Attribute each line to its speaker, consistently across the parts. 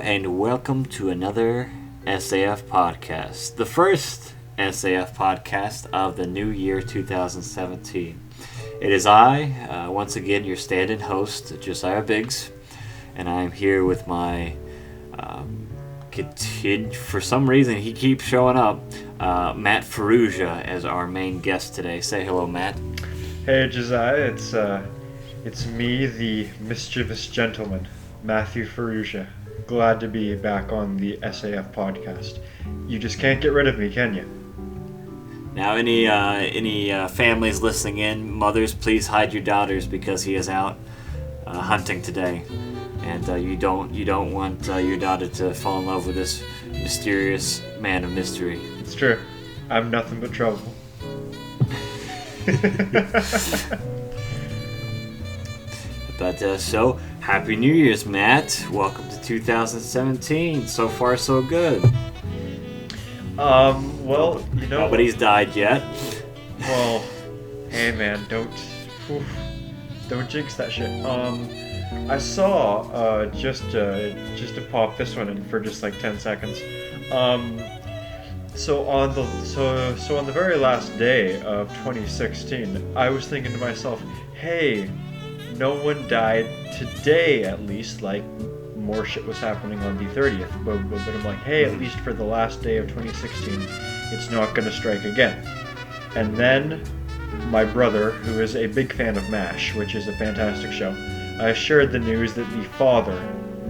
Speaker 1: and welcome to another SAF Podcast, the first SAF Podcast of the new year 2017. It is I, once again, your stand-in host, Josiah Biggs, and I'm here with my kid. For some reason, he keeps showing up, Matt Ferrugia, as our main guest today. Say hello, Matt.
Speaker 2: Hey, Josiah, it's me, the mischievous gentleman, Matthew Ferrugia. Glad to be back on the SAF podcast. You just can't get rid of me, can you?
Speaker 1: Now, any families listening in, mothers, please hide your daughters because he is out hunting today, and you don't want your daughter to fall in love with this mysterious man of mystery.
Speaker 2: It's true. I'm nothing but trouble.
Speaker 1: But so, Happy New Year's, Matt. Welcome to 2017. So far, so good.
Speaker 2: Well, you know...
Speaker 1: Nobody's died yet.
Speaker 2: Well, hey man, don't jinx that shit. I saw, just to pop this one in for just like 10 seconds. So on the very last day of 2016, I was thinking to myself, hey, no one died today, at least. Like, more shit was happening on the 30th, but I'm like, hey, at least for the last day of 2016, it's not gonna strike again. And then my brother, who is a big fan of MASH, which is a fantastic show, shared the news that the father,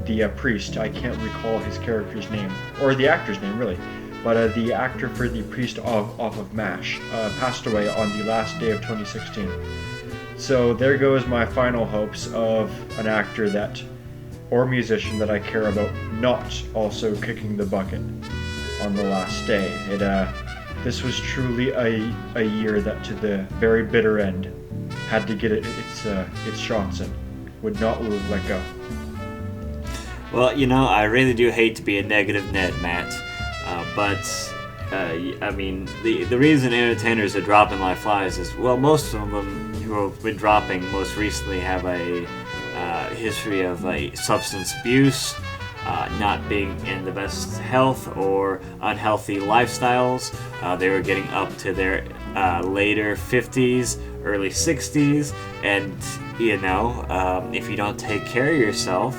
Speaker 2: the priest, I can't recall his character's name, or the actor's name really, but the actor for the priest off of MASH, passed away on the last day of 2016. So there goes my final hopes of an actor or musician that I care about not also kicking the bucket on the last day. This was truly a year that to the very bitter end had to get its shots in, would not let go.
Speaker 1: Well, you know, I really do hate to be a negative Ned, Matt, but I mean, the reason entertainers are dropping like flies is, well, most of them who have been dropping most recently have a history of substance abuse, not being in the best health, or unhealthy lifestyles. They were getting up to their later 50s, early 60s, and you know, if you don't take care of yourself,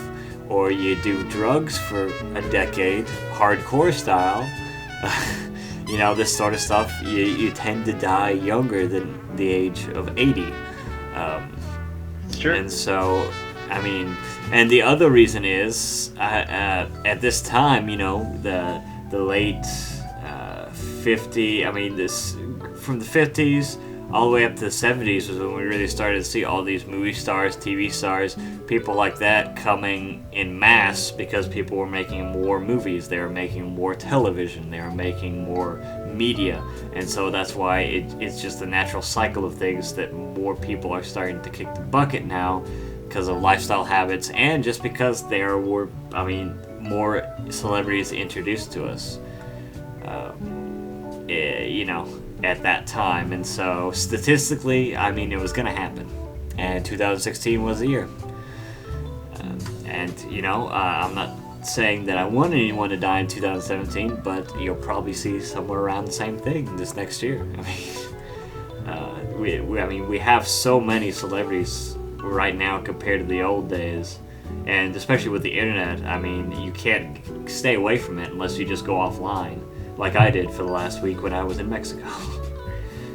Speaker 1: or you do drugs for a decade, hardcore style, you know, this sort of stuff, you tend to die younger than the age of 80.
Speaker 2: It's true.
Speaker 1: And so, I mean, and the other reason is, at this time, you know, the late 50, I mean, this from the 50s all the way up to the 70s was when we really started to see all these movie stars, TV stars, people like that coming in mass because people were making more movies, they were making more television, they were making more media, and so that's why it's just a natural cycle of things that more people are starting to kick the bucket now because of lifestyle habits, and just because there were, I mean, more celebrities introduced to us, you know, at that time. And so statistically, I mean, it was going to happen, and 2016 was the year. And you know, I'm not saying that I want anyone to die in 2017, but you'll probably see somewhere around the same thing this next year. I mean, we have so many celebrities right now compared to the old days, and especially with the internet, I mean, you can't stay away from it unless you just go offline, like I did for the last week when I was in Mexico.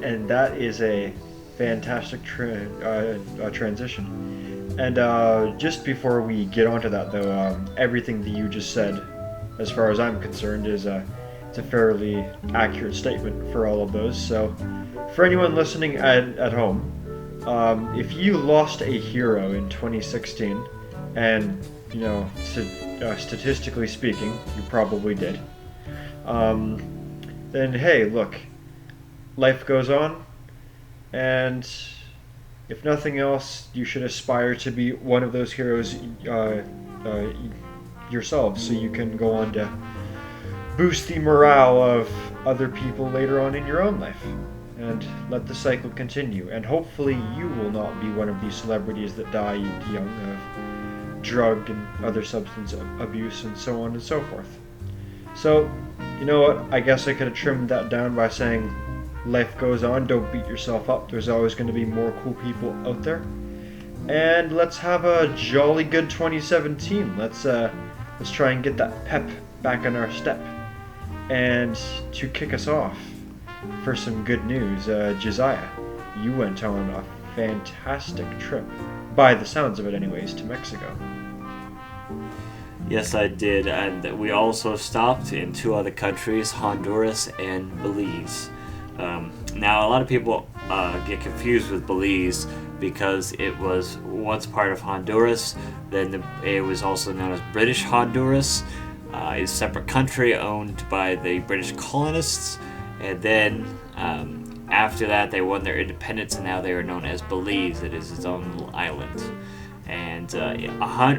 Speaker 2: And that is a fantastic transition. And just before we get onto that, though, everything that you just said, as far as I'm concerned, it's a fairly accurate statement for all of those. So, for anyone listening at home, if you lost a hero in 2016, and you know, statistically speaking, you probably did, then hey, look, life goes on, and if nothing else, you should aspire to be one of those heroes yourselves, so you can go on to boost the morale of other people later on in your own life, and let the cycle continue. And hopefully you will not be one of these celebrities that die young drug and other substance abuse and so on and so forth. So, you know what? I guess I could have trimmed that down by saying life goes on, don't beat yourself up. There's always going to be more cool people out there. And let's have a jolly good 2017. Let's try and get that pep back in our step. And to kick us off, for some good news, Josiah, you went on a fantastic trip, by the sounds of it anyways, to Mexico.
Speaker 1: Yes, I did, and we also stopped in 2 other countries, Honduras and Belize. Now, a lot of people get confused with Belize because it was once part of Honduras, then it was also known as British Honduras, a separate country owned by the British colonists, and then after that they won their independence and now they are known as Belize. It is its own little island. And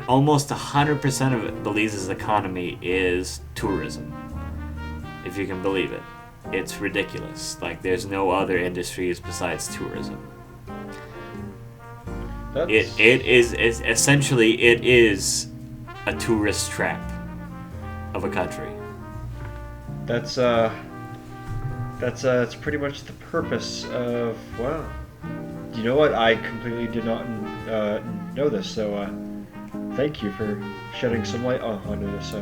Speaker 1: almost 100% of Belize's economy is tourism, if you can believe it. It's ridiculous. Like, there's no other industries besides tourism. It is a tourist trap of a country.
Speaker 2: That's pretty much the purpose of, wow. You know what? I completely did not know this, so thank you for shedding some light onto this.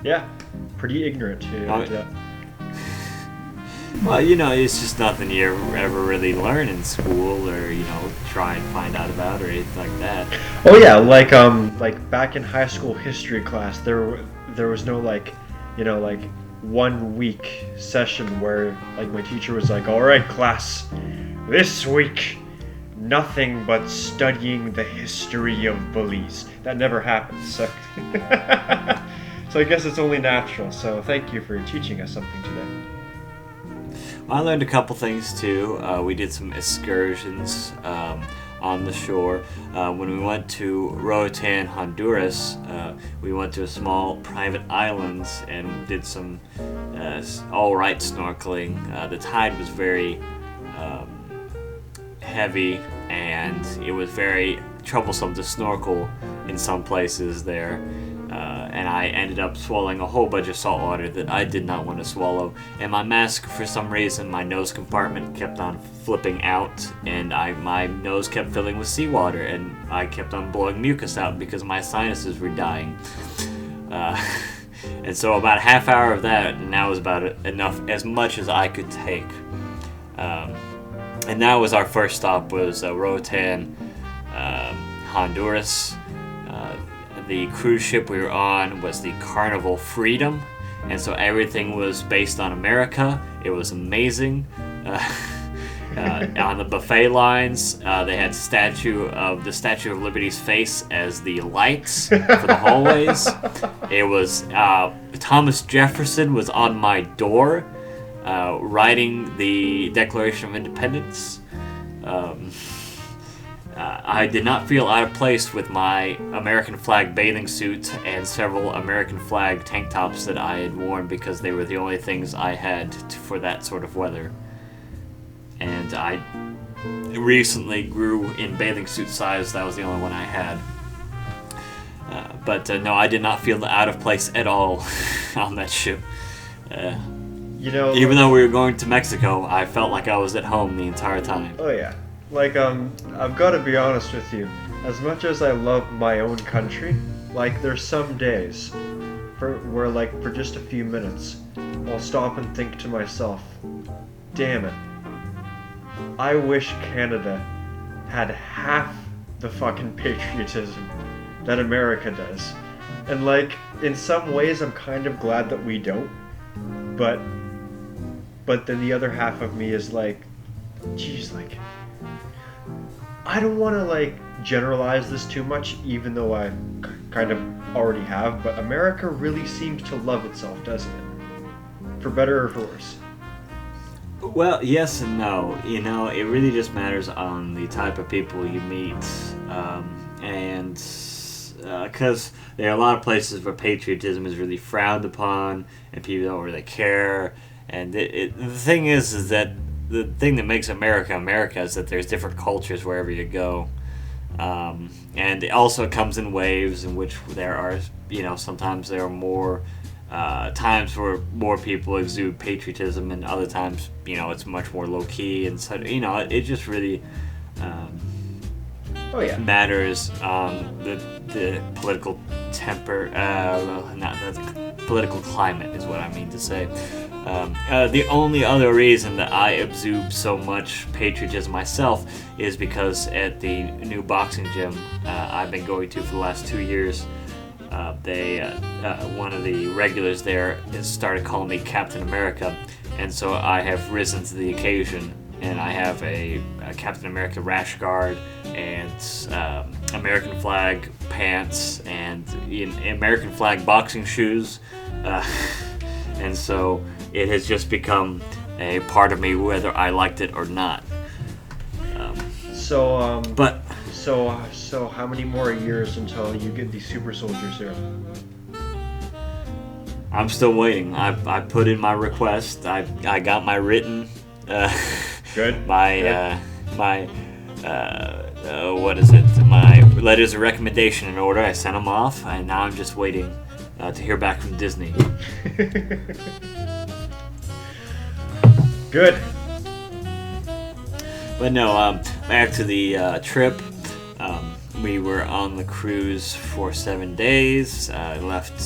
Speaker 2: Yeah, pretty ignorant to that.
Speaker 1: Well, you know, it's just nothing you ever really learn in school or, you know, try and find out about or anything like that.
Speaker 2: Oh yeah, like back in high school history class, there was no 1 week session where like my teacher was like, "All right, class, this week nothing but studying the history of Belize." That never happened. So so I guess it's only natural. So thank you for teaching us something today.
Speaker 1: I learned a couple things too. We did some excursions on the shore. When we went to Roatan, Honduras, we went to a small private island and did some all-right snorkeling. The tide was very heavy and it was very troublesome to snorkel in some places there. And I ended up swallowing a whole bunch of salt water that I did not want to swallow. And my mask, for some reason, my nose compartment kept on flipping out, and my nose kept filling with seawater, and I kept on blowing mucus out because my sinuses were dying. And so about a half hour of that, and that was about enough, as much as I could take. And that was our first stop, was Roatan, Honduras. The cruise ship we were on was the Carnival Freedom, and so everything was based on America. It was amazing. On the buffet lines, they had the Statue of Liberty's face as the lights for the hallways. It was Thomas Jefferson was on my door, writing the Declaration of Independence. I did not feel out of place with my American flag bathing suit and several American flag tank tops that I had worn because they were the only things I had for that sort of weather. And I recently grew in bathing suit size. That was the only one I had. But no, I did not feel out of place at all on that ship. Even though we were going to Mexico, I felt like I was at home the entire time.
Speaker 2: Oh yeah. I've got to be honest with you. As much as I love my own country, there's some days where for just a few minutes, I'll stop and think to myself, damn it, I wish Canada had half the fucking patriotism that America does. And in some ways, I'm kind of glad that we don't. But then the other half of me is geez, I don't want to generalize this too much, even though I kind of already have, but America really seems to love itself, doesn't it? For better or for worse.
Speaker 1: Well, yes and no. You know, it really just matters on the type of people you meet. And because there are a lot of places where patriotism is really frowned upon and people don't really care. And the thing is that the thing that makes America America is that there's different cultures wherever you go. And it also comes in waves in which there are, sometimes there are more times where more people exude patriotism, and other times, it's much more low key, and so, it just really matters the political not the political climate is what I mean to say. The only other reason that I exude so much patriotism myself is because at the new boxing gym I've been going to for the last 2 years, one of the regulars there started calling me Captain America, and so I have risen to the occasion, and I have a Captain America rash guard and American flag pants and American flag boxing shoes, and so it has just become a part of me whether I liked it or not.
Speaker 2: So how many more years until you get these super soldiers here?
Speaker 1: I'm still waiting. I put in my request. I got my written.
Speaker 2: Good.
Speaker 1: My what is it? My letters of recommendation in order. I sent them off, and now I'm just waiting to hear back from Disney.
Speaker 2: Good.
Speaker 1: But no, back to the trip. We were on the cruise for 7 days. Left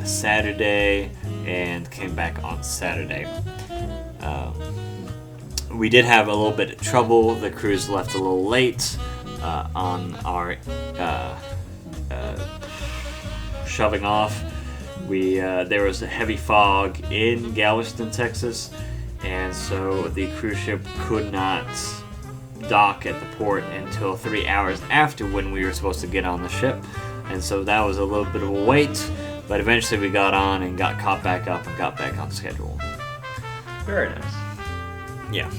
Speaker 1: Saturday and came back on Saturday. We did have a little bit of trouble. The cruise left a little late on our shoving off. There was a heavy fog in Galveston, Texas, and so the cruise ship could not dock at the port until 3 hours after when we were supposed to get on the ship, and so that was a little bit of a wait, but eventually we got on and got caught back up and got back on schedule.
Speaker 2: Very nice.
Speaker 1: Yeah.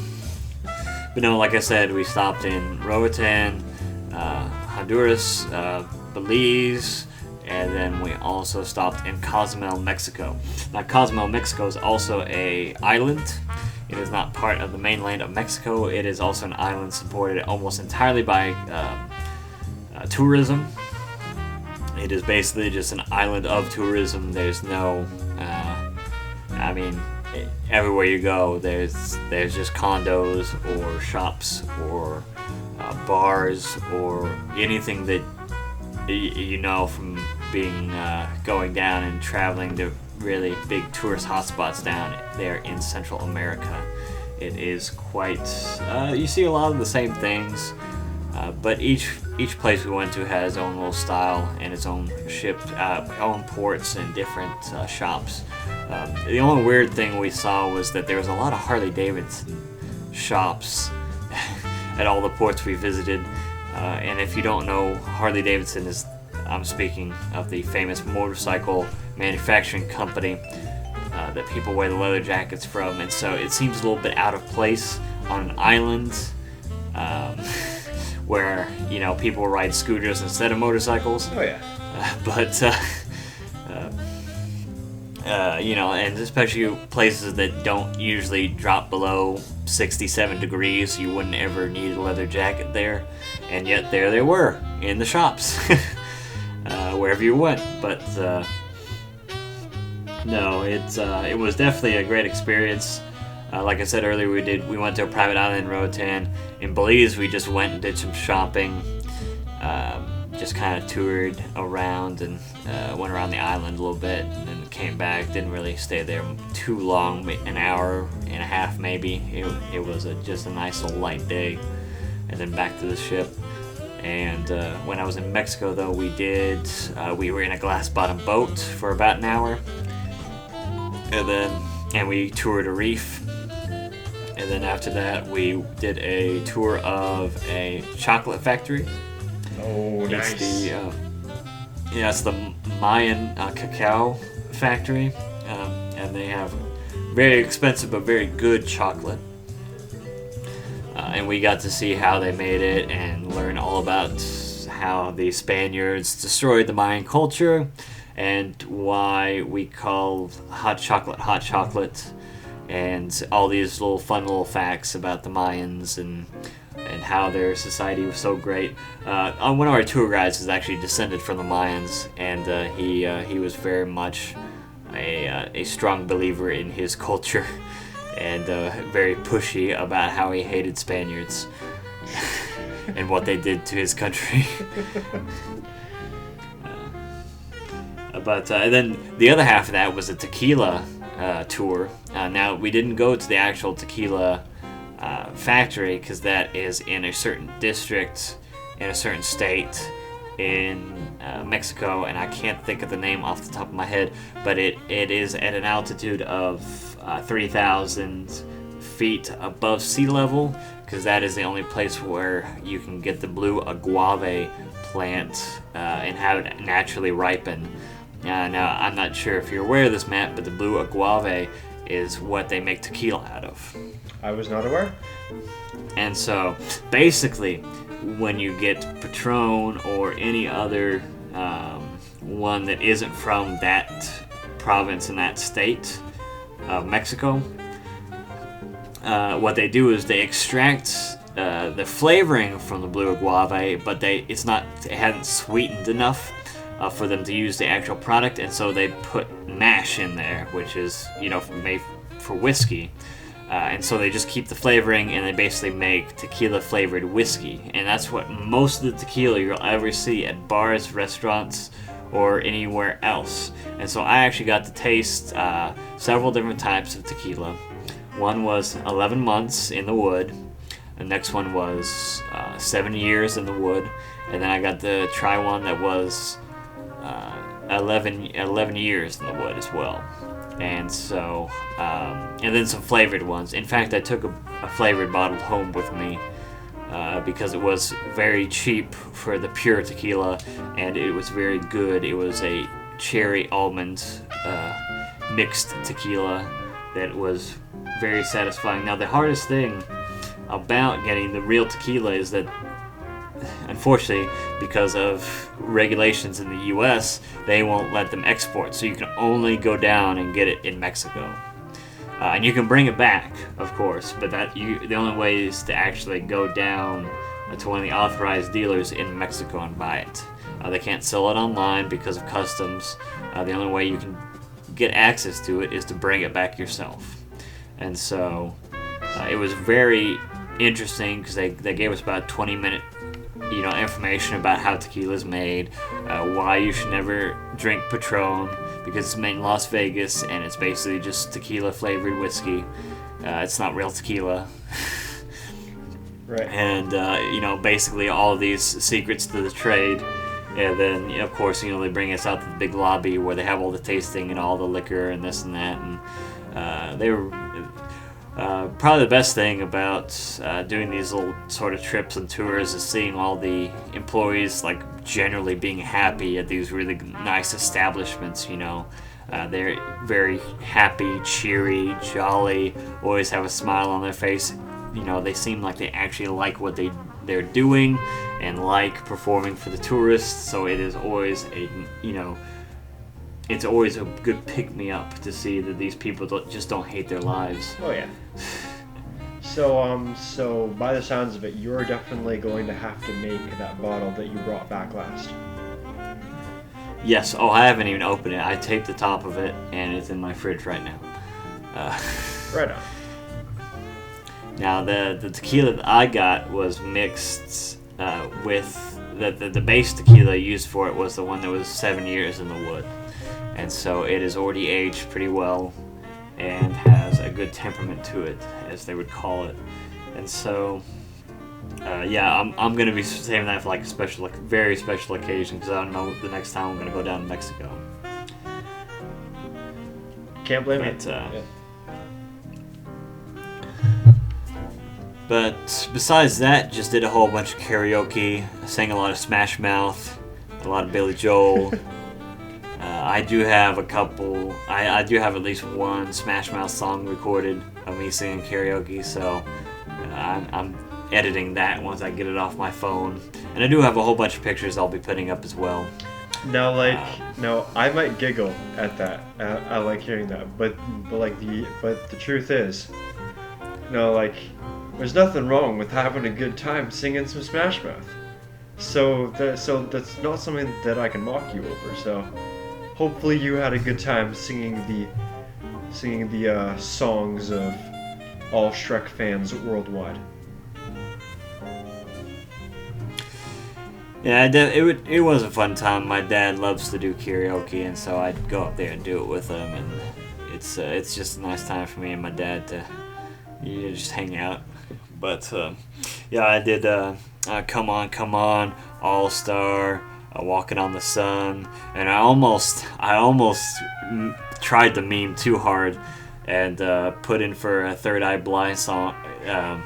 Speaker 1: But no, like I said, we stopped in Roatan, Honduras, Belize, and then we also stopped in Cozumel, Mexico. Now, Cozumel, Mexico is also an island. It is not part of the mainland of Mexico. It is also an island supported almost entirely by tourism. It is basically just an island of tourism. There's no, everywhere you go, there's just condos or shops or bars or anything that from being going down and traveling to really big tourist hotspots down there in Central America. It is quite, you see a lot of the same things, but each place we went to has its own little style and its own own ports and different shops. The only weird thing we saw was that there was a lot of Harley Davidson shops at all the ports we visited, and if you don't know, Harley Davidson is, I'm speaking of the famous motorcycle manufacturing company that people wear the leather jackets from, and so it seems a little bit out of place on an island where people ride scooters instead of motorcycles.
Speaker 2: Oh yeah.
Speaker 1: And especially places that don't usually drop below 67 degrees, you wouldn't ever need a leather jacket there, and yet there they were in the shops. Wherever you went, but no, it was definitely a great experience. Like I said earlier, we went to a private island in Roatan. In Belize, we just went and did some shopping, just kind of toured around and went around the island a little bit, and then came back. Didn't really stay there too long, an hour and a half maybe. It was just a nice little light day, and then back to the ship. And when I was in Mexico, though, we were in a glass-bottom boat for about an hour, and we toured a reef, and then after that we did a tour of a chocolate factory.
Speaker 2: Oh, nice.
Speaker 1: It's the Mayan cacao factory, and they have very expensive but very good chocolate. And we got to see how they made it and learn all about how the Spaniards destroyed the Mayan culture and why we call hot chocolate, and all these fun little facts about the Mayans and and how their society was so great. One of our tour guides is actually descended from the Mayans, and he was very much a strong believer in his culture, and very pushy about how he hated Spaniards and what they did to his country. But then the other half of that was a tequila tour. Now, we didn't go to the actual tequila factory because that is in a certain district in a certain state in Mexico, and I can't think of the name off the top of my head, but it is at an altitude of 3,000 feet above sea level, because that is the only place where you can get the blue agave plant and have it naturally ripen. Now, I'm not sure if you're aware of this, Matt, but the blue agave is what they make tequila out of.
Speaker 2: I was not aware.
Speaker 1: And so, basically, when you get Patron or any other one that isn't from that province in that state of Mexico, what they do is they extract the flavoring from the blue agave, but it hadn't sweetened enough for them to use the actual product, and so they put mash in there, which is made for whiskey. And so they just keep the flavoring, and they basically make tequila-flavored whiskey. And that's what most of the tequila you'll ever see at bars, restaurants, or anywhere else. And so I actually got to taste several different types of tequila. One was 11 months in the wood. The next one was 7 years in the wood. And then I got to try one that was 11 years in the wood as well. And so, and then some flavored ones. In fact, I took a flavored bottle home with me because it was very cheap for the pure tequila, and it was very good. It was a cherry almond mixed tequila that was very satisfying. Now, the hardest thing about getting the real tequila is that, unfortunately, because of regulations in the U.S., they won't let them export, so you can only go down and get it in Mexico. And you can bring it back, of course, but the only way is to actually go down to one of the authorized dealers in Mexico and buy it. They can't sell it online because of customs. The only way you can get access to it is to bring it back yourself. And so it was very interesting because they gave us about 20-minute information about how tequila is made, why you should never drink Patron because it's made in Las Vegas and it's basically just tequila flavored whiskey. It's not real tequila.
Speaker 2: Right.
Speaker 1: And basically all of these secrets to the trade. And then of course they bring us out to the big lobby where they have all the tasting and all the liquor and this and that, and they were probably the best thing about doing these little sort of trips and tours is seeing all the employees generally being happy at these really nice establishments. They're very happy, cheery, jolly, always have a smile on their face. They seem like they actually like what they're doing and like performing for the tourists. So it is always it's always a good pick-me-up to see that these people don't hate their lives.
Speaker 2: Oh yeah. So by the sounds of it, you're definitely going to have to make that bottle that you brought back last.
Speaker 1: Yes. Oh, I haven't even opened it. I taped the top of it, and it's in my fridge right now.
Speaker 2: Right on.
Speaker 1: Now, the tequila that I got was mixed with the base tequila used for it was the one that was 7 years in the wood. And so it is already aged pretty well and has a good temperament to it, as they would call it. And so, I'm going to be saving that for a very special occasion, because I don't know the next time I'm going to go down to Mexico.
Speaker 2: Can't blame it.
Speaker 1: Yeah. But besides that, just did a whole bunch of karaoke. I sang a lot of Smash Mouth, a lot of Billy Joel. I do have a couple. I do have at least one Smash Mouth song recorded of me singing karaoke, so I'm editing that once I get it off my phone. And I do have a whole bunch of pictures I'll be putting up as well.
Speaker 2: Now, I might giggle at that. I like hearing that, but the truth is, there's nothing wrong with having a good time singing some Smash Mouth. So that's not something that I can mock you over. So hopefully you had a good time singing the songs of all Shrek fans worldwide.
Speaker 1: Yeah, it was a fun time. My dad loves to do karaoke, and so I'd go up there and do it with him, and it's just a nice time for me and my dad to just hang out. But yeah, I did Come On, All Star, Walking on the Sun, and I almost tried to meme too hard and put in for a Third Eye Blind song and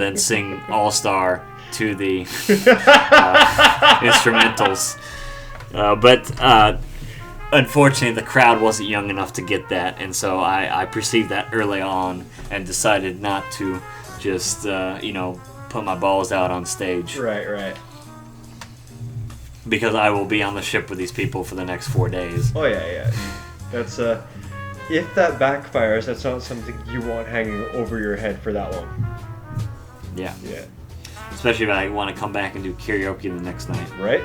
Speaker 1: then sing All Star to the instrumentals. But unfortunately, the crowd wasn't young enough to get that, and so I perceived that early on and decided not to just, put my balls out on stage.
Speaker 2: Right.
Speaker 1: Because I will be on the ship with these people for the next 4 days.
Speaker 2: Oh, yeah. That's, if that backfires, that's not something you want hanging over your head for that long.
Speaker 1: Yeah.
Speaker 2: Yeah.
Speaker 1: Especially if I want to come back and do karaoke the next night.
Speaker 2: Right?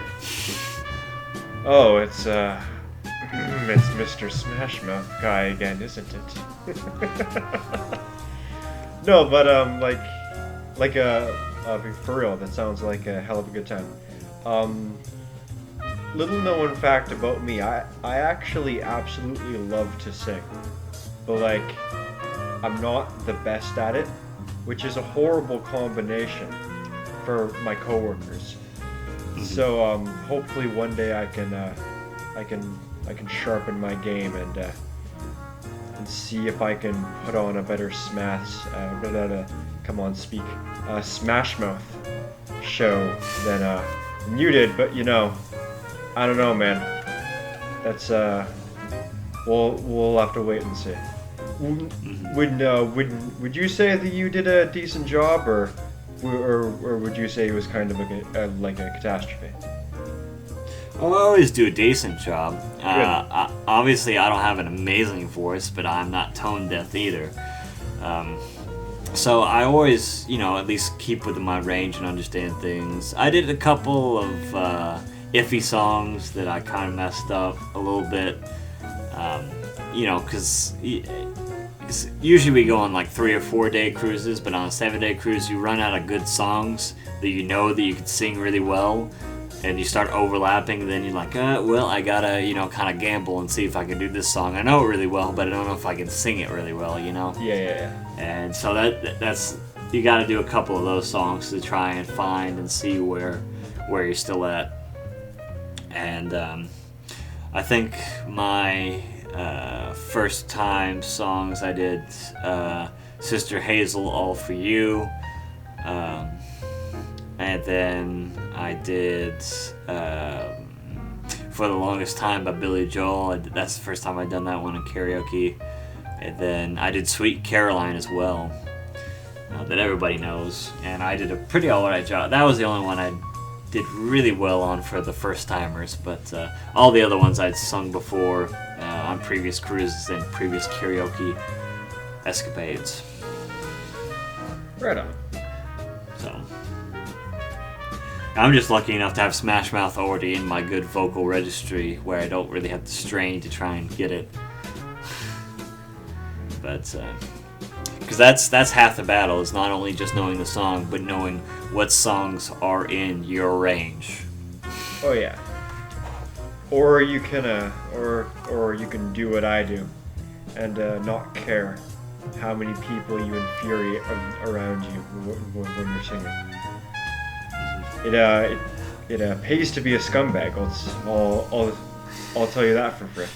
Speaker 2: Oh, it's Mr. Smash Mouth guy again, isn't it? No, but for real, that sounds like a hell of a good time. Little known fact about me, I actually absolutely love to sing, but I'm not the best at it, which is a horrible combination for my coworkers.
Speaker 1: Mm-hmm.
Speaker 2: So hopefully one day I can sharpen my game and see if I can put on a better Smash Mouth show than you did. But I don't know, man. That's we'll have to wait and see. Would you say that you did a decent job, or would you say it was kind of like a catastrophe?
Speaker 1: Well, I always do a decent job. Obviously, I don't have an amazing voice, but I'm not tone deaf either. So I always, at least keep within my range and understand things. I did a couple of iffy songs that I kind of messed up a little bit. Because usually we go on 3 or 4 day cruises, but on a 7-day cruise, you run out of good songs that that you can sing really well. And you start overlapping, and then you're like, I gotta, kind of gamble and see if I can do this song. I know it really well, but I don't know if I can sing it really well,
Speaker 2: Yeah.
Speaker 1: And so that's you gotta do a couple of those songs to try and find and see where you're still at. And I think my first time songs I did Sister Hazel, All For You. And then I did For the Longest Time by Billy Joel. That's the first time I'd done that one in karaoke. And then I did Sweet Caroline as well, that everybody knows. And I did a pretty alright job. That was the only one I did really well on for the first timers. But all the other ones I'd sung before on previous cruises and previous karaoke escapades.
Speaker 2: Right on.
Speaker 1: So I'm just lucky enough to have Smash Mouth already in my good vocal registry where I don't really have to strain to try and get it. But, because that's half the battle, is not only just knowing the song, but knowing what songs are in your range.
Speaker 2: Oh yeah. Or you can, or you can do what I do, and not care how many people you infuriate around you when you're singing. It pays to be a scumbag. I'll tell you that for free.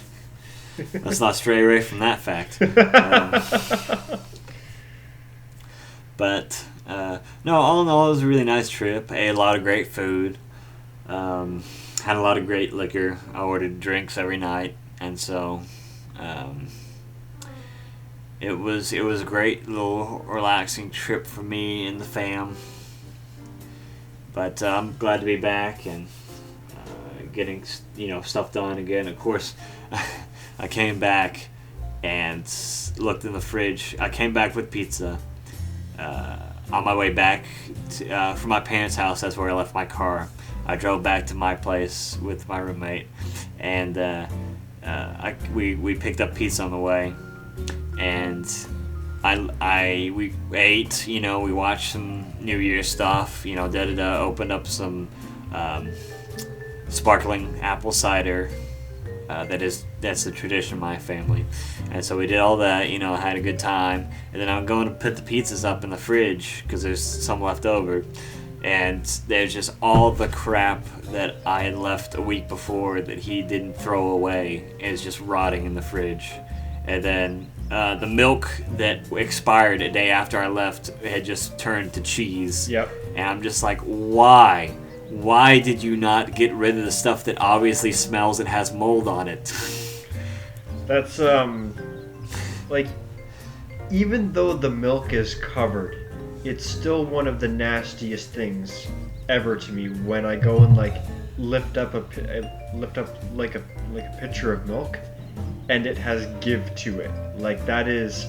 Speaker 1: Let's not stray away from that fact. But no, all in all, it was a really nice trip. Ate a lot of great food. Had a lot of great liquor. I ordered drinks every night, and so it was a great little relaxing trip for me and the fam. But I'm glad to be back and getting stuff done again. Of course, I came back and looked in the fridge. I came back with pizza. on my way back from my parents' house, that's where I left my car. I drove back to my place with my roommate, and we picked up pizza on the way, and we ate. We watched some New Year's stuff. Opened up some sparkling apple cider. That's the tradition of my family, and so we did all that. Had a good time, and then I'm going to put the pizzas up in the fridge because there's some left over, and there's just all the crap that I had left a week before that he didn't throw away is just rotting in the fridge, and then the milk that expired a day after I left had just turned to cheese.
Speaker 2: Yep. And
Speaker 1: I'm just like, why? Why did you not get rid of the stuff that obviously smells and has mold on it?
Speaker 2: That's, even though the milk is covered, it's still one of the nastiest things ever to me when I go and, lift up a pitcher of milk and it has give to it. That is...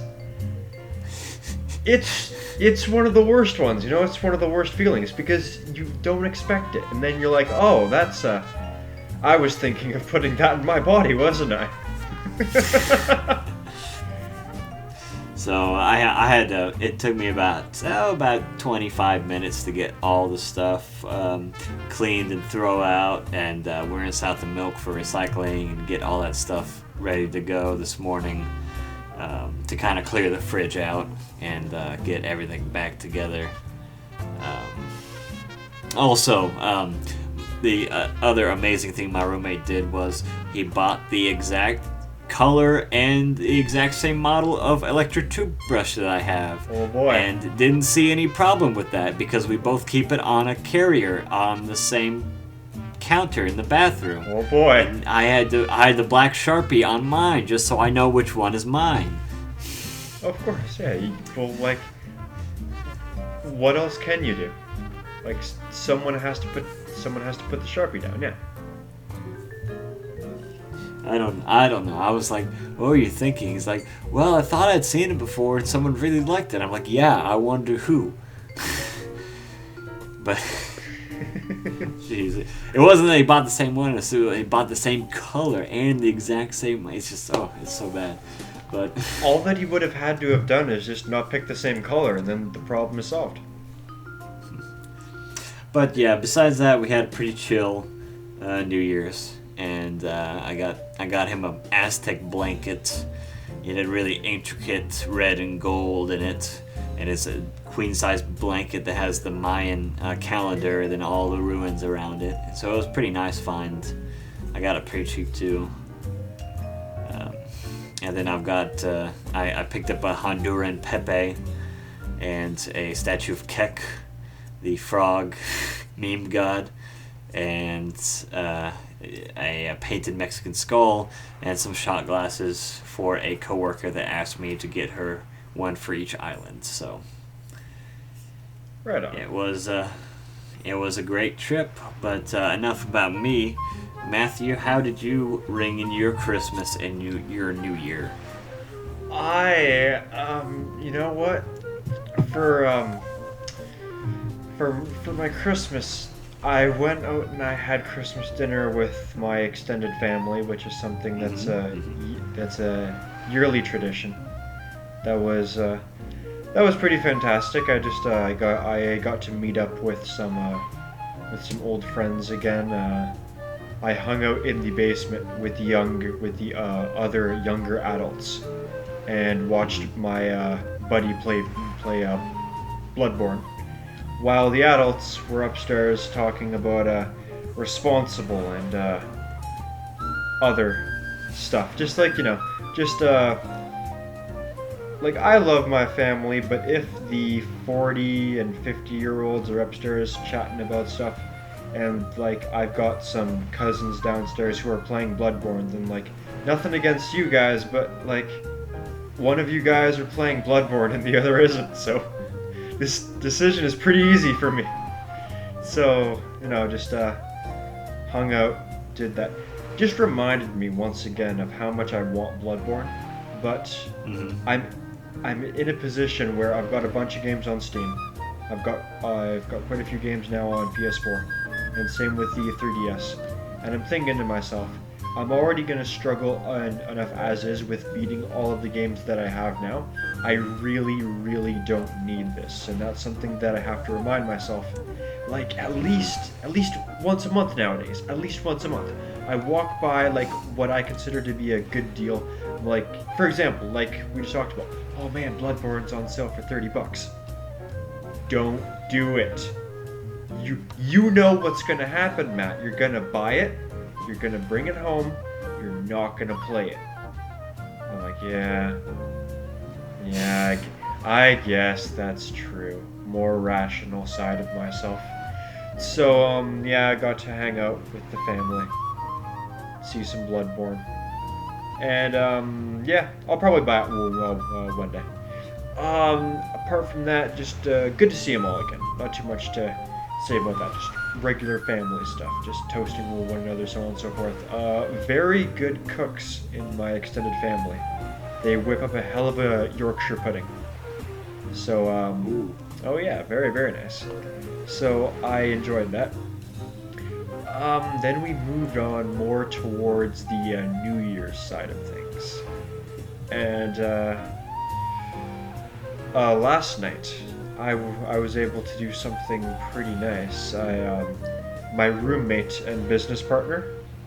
Speaker 2: It's one of the worst ones, it's one of the worst feelings because you don't expect it. And then you're like, oh, that's, I was thinking of putting that in my body, wasn't I?
Speaker 1: So I had to, it took me about 25 minutes to get all the stuff cleaned and throw out. And we're in South and Milk for recycling and get all that stuff ready to go this morning. To kind of clear the fridge out and get everything back together. The other amazing thing my roommate did was he bought the exact color and the exact same model of electric toothbrush that I have.
Speaker 2: Oh boy.
Speaker 1: And didn't see any problem with that because we both keep it on a carrier on the same counter in the bathroom.
Speaker 2: Oh boy.
Speaker 1: And I had the black Sharpie on mine just so I know which one is mine.
Speaker 2: Of course, yeah. What else can you do? Someone has to put the Sharpie down. Yeah.
Speaker 1: I don't know. I was like, what were you thinking? He's like, well, I thought I'd seen it before and someone really liked it. I'm like, yeah, I wonder who. But jeez, it wasn't that he bought the same one. He bought the same color and the exact same. It's just, it's so bad. But
Speaker 2: all that he would have had to have done is just not pick the same color, and then the problem is solved.
Speaker 1: But yeah, besides that, we had pretty chill New Year's, and I got him a Aztec blanket. It had really intricate red and gold in it, and it's a queen-size blanket that has the Mayan calendar and then all the ruins around it. So it was a pretty nice find. I got it pretty cheap too. And then I've got, I picked up a Honduran Pepe and a statue of Kek, the frog meme god, and a painted Mexican skull and some shot glasses for a coworker that asked me to get her one for each island. So
Speaker 2: right on.
Speaker 1: It was a great trip, but enough about me. Matthew, how did you ring in your Christmas and your New Year?
Speaker 2: You know what? For my Christmas, I went out and I had Christmas dinner with my extended family, which is something that's a yearly tradition. That was pretty fantastic. I got to meet up with some old friends again. I hung out in the basement with the other younger adults and watched my buddy play Bloodborne, while the adults were upstairs talking about Responsible and other stuff. Just I love my family, but if the 40 and 50-year-olds are upstairs chatting about stuff, and I've got some cousins downstairs who are playing Bloodborne, then nothing against you guys, but one of you guys are playing Bloodborne and the other isn't, so this decision is pretty easy for me. So, just hung out, did that. Just reminded me once again of how much I want Bloodborne, but I'm in a position where I've got a bunch of games on Steam. I've got quite a few games now on PS4, and same with the 3DS. And I'm thinking to myself, I'm already gonna struggle enough as is with beating all of the games that I have now. I really, really don't need this, and that's something that I have to remind myself. Like at least once a month nowadays. At least once a month, I walk by like what I consider to be a good deal. Like for example, like we just talked about. Oh man, Bloodborne's on sale for $30. Don't do it. You know what's gonna happen, Matt. You're gonna buy it. You're gonna bring it home. You're not gonna play it. I'm like, yeah, I guess that's true. More rational side of myself. So, yeah, I got to hang out with the family, see some Bloodborne, and yeah, I'll probably buy it one day. Apart from that, just good to see them all again. Not too much to say about that. Just regular family stuff, just toasting with one another, so on and so forth. Very good cooks in my extended family. They whip up a hell of a Yorkshire pudding. So, oh yeah, very, very nice. So I enjoyed that. Then we moved on more towards the New Year's side of things. And last night, I was able to do something pretty nice. My roommate and business partner,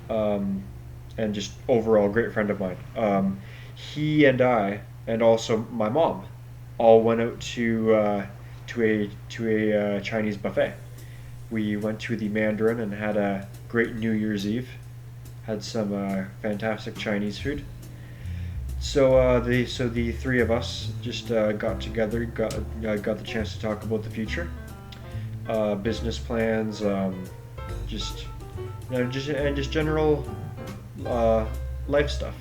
Speaker 2: and just overall great friend of mine, he and I, and also my mom, all went out to a Chinese buffet. We went to the Mandarin and had a great New Year's Eve. Had some fantastic Chinese food. So the three of us just got together, got the chance to talk about the future, business plans, just general life stuff.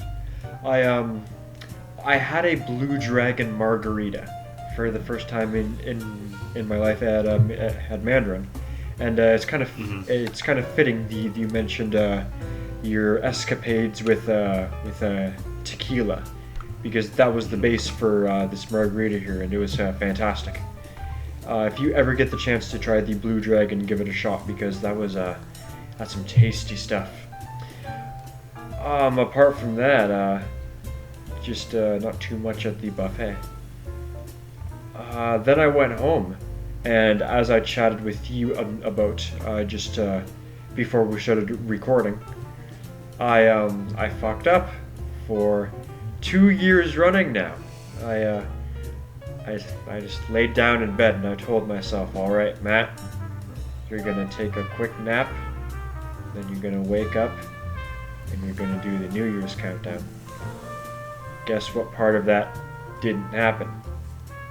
Speaker 2: I had a Blue Dragon margarita for the first time in my life at Mandarin, and it's kind of fitting. You mentioned your escapades with tequila, because that was the base for this margarita here, and it was fantastic. If you ever get the chance to try the Blue Dragon, give it a shot, because that's some tasty stuff. Apart from that, just not too much at the buffet. Then I went home, and as I chatted with you about just before we started recording, I fucked up for 2 years running now. I just laid down in bed and I told myself, all right, Matt, you're gonna take a quick nap, then you're gonna wake up, and you're gonna do the New Year's countdown. Guess what part of that didn't happen?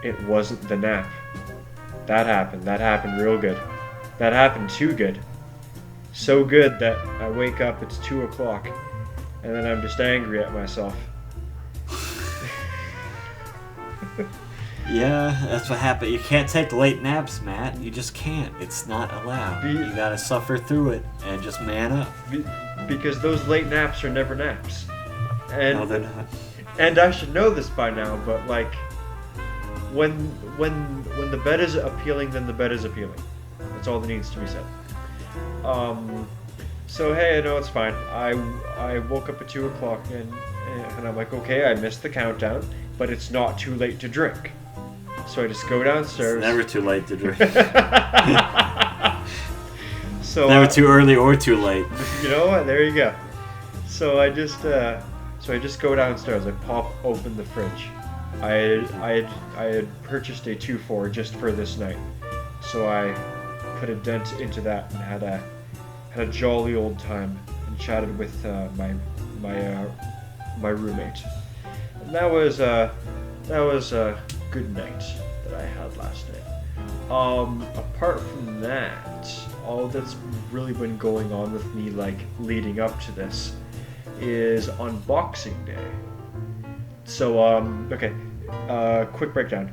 Speaker 2: It wasn't the nap. That happened real good. That happened too good. So good that I wake up, it's 2 o'clock, and then I'm just angry at myself.
Speaker 1: Yeah, that's what happened. You can't take late naps, Matt. You just can't. It's not allowed. You gotta suffer through it and just man up.
Speaker 2: Because those late naps are never naps. And,
Speaker 1: no, they're not.
Speaker 2: And I should know this by now, but like, when the bed is appealing, then the bed is appealing. That's all that needs to be said. So hey, no, it's fine. I woke up at 2 o'clock and I'm like, okay, I missed the countdown, but it's not too late to drink. So I just go downstairs.
Speaker 1: It's never too late to drink.
Speaker 2: So
Speaker 1: never too early or too late.
Speaker 2: You know what? There you go. So I just go downstairs. I pop open the fridge. I had purchased a 2-4 just for this night. So I put a dent into that and had a jolly old time and chatted with my roommate. And that was a good night that I had last night. Apart from that, all that's really been going on with me, like leading up to this, is on Boxing Day. So okay, quick breakdown.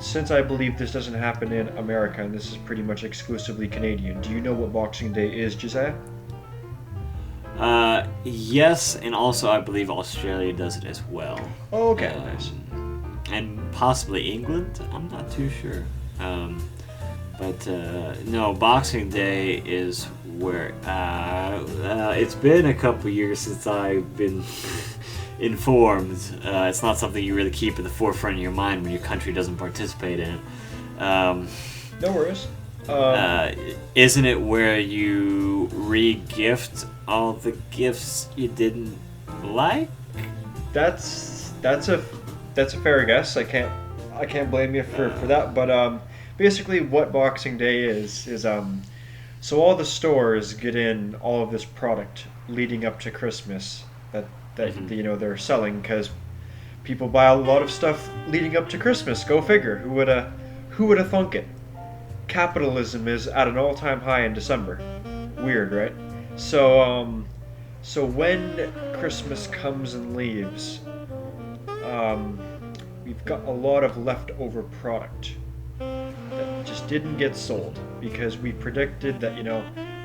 Speaker 2: Since I believe this doesn't happen in America and this is pretty much exclusively Canadian, do you know what Boxing Day is, Josiah?
Speaker 1: Yes, and also I believe Australia does it as well.
Speaker 2: Oh, okay, nice.
Speaker 1: and possibly England. I'm not too sure. But no, Boxing Day is where it's been a couple years since I've been informed. It's not something you really keep at the forefront of your mind when your country doesn't participate in it.
Speaker 2: No worries.
Speaker 1: Isn't it where you re-gift all the gifts you didn't like?
Speaker 2: That's a fair guess. I can't blame you for that. But basically, what Boxing Day is so all the stores get in all of this product leading up to Christmas that they're selling because people buy a lot of stuff leading up to Christmas. Go figure. Who would have thunk it? Capitalism is at an all-time high in December. Weird, right? So when Christmas comes and leaves, we've got a lot of leftover product that just didn't get sold because we predicted that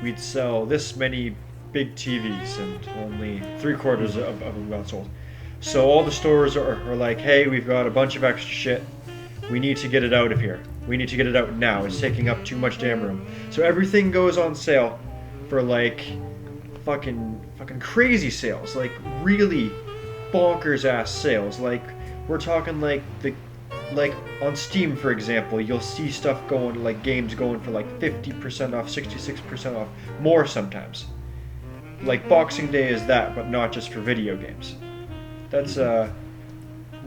Speaker 2: we'd sell this many big TVs and only 3/4 of them got sold. So all the stores are like, hey, we've got a bunch of extra shit. We need to get it out of here. We need to get it out now. It's taking up too much damn room. So everything goes on sale for like fucking crazy sales, like really bonkers ass sales. Like we're talking like on Steam, for example, you'll see stuff going, like games going for like 50% off, 66% off, more sometimes. Like Boxing Day is that, but not just for video games. That's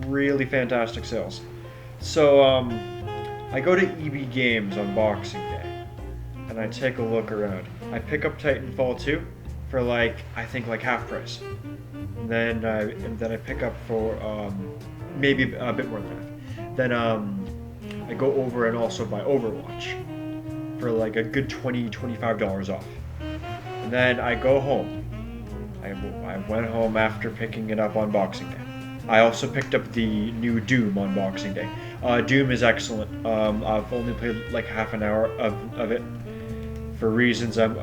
Speaker 2: really fantastic sales. So I go to EB Games on Boxing Day, and I take a look around. I pick up Titanfall 2 for I think half price. And then I pick up for maybe a bit more than half. Then I go over and also buy Overwatch for a good $20-$25 off. And then I go home. I went home after picking it up on Boxing Day. I also picked up the new Doom on Boxing Day. Doom is excellent. I've only played half an hour of it for reasons I'm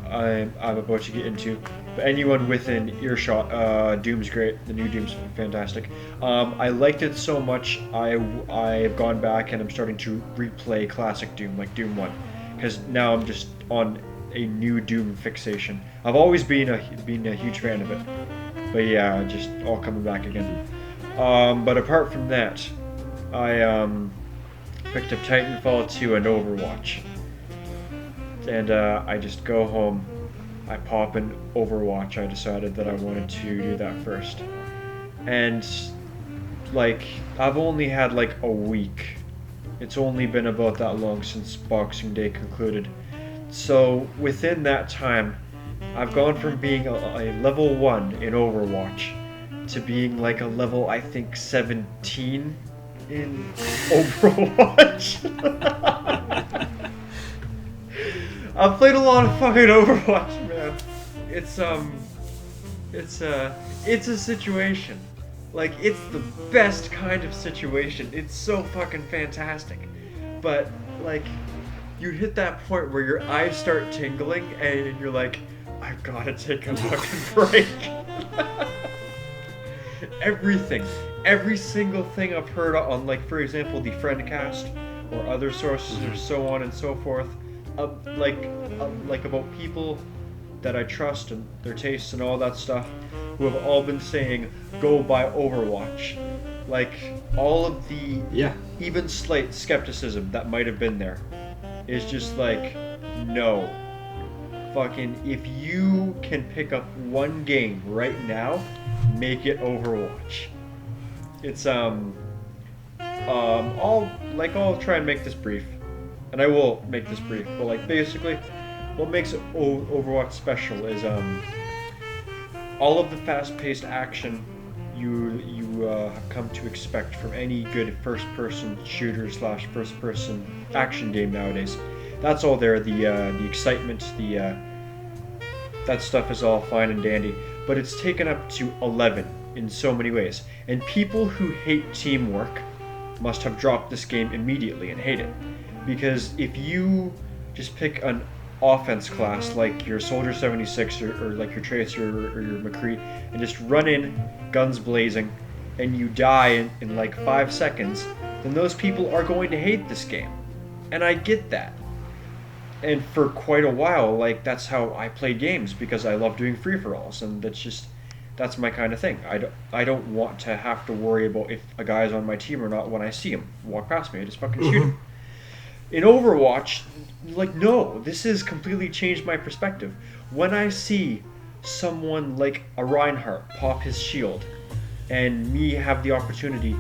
Speaker 2: about to get into. But anyone within earshot, Doom's great. The new Doom's fantastic. I liked it so much. I've gone back and I'm starting to replay classic Doom, like Doom 1, because now I'm just on a new Doom fixation. I've always been a huge fan of it, but yeah, just all coming back again. But apart from that, I picked up Titanfall 2 and Overwatch. And I just go home, I pop in Overwatch. I decided that I wanted to do that first. And I've only had a week. It's only been about that long since Boxing Day concluded. So within that time, I've gone from being a level 1 in Overwatch to being a level, I think, 17 in Overwatch. I've played a lot of fucking Overwatch, man. It's a situation. It's the best kind of situation. It's so fucking fantastic. But you hit that point where your eyes start tingling and you're like, I've gotta take a fucking break. Every single thing I've heard on, for example, the Friendcast or other sources or so on and so forth, about people that I trust and their tastes and all that stuff, who have all been saying, go buy Overwatch. All of the even slight skepticism that might have been there is just no. Fucking, if you can pick up one game right now, make it Overwatch. It's I'll try and make this brief, and I will make this brief. But basically, what makes Overwatch special is all of the fast-paced action you have come to expect from any good first-person shooter / first-person action game nowadays. That's all there. The excitement, that stuff is all fine and dandy, but it's taken up to 11 in so many ways. And people who hate teamwork must have dropped this game immediately and hate it, because if you just pick an offense class like your Soldier 76 or your Tracer or your McCree and just run in, guns blazing, and you die in like 5 seconds, then those people are going to hate this game. And I get that. And for quite a while, like, that's how I played games, because I love doing free-for-alls, and that's my kind of thing. I don't want to have to worry about if a guy is on my team or not when I see him walk past me. I just fucking shoot him. In Overwatch, like, no, this has completely changed my perspective. When I see someone like a Reinhardt pop his shield, and me have the opportunity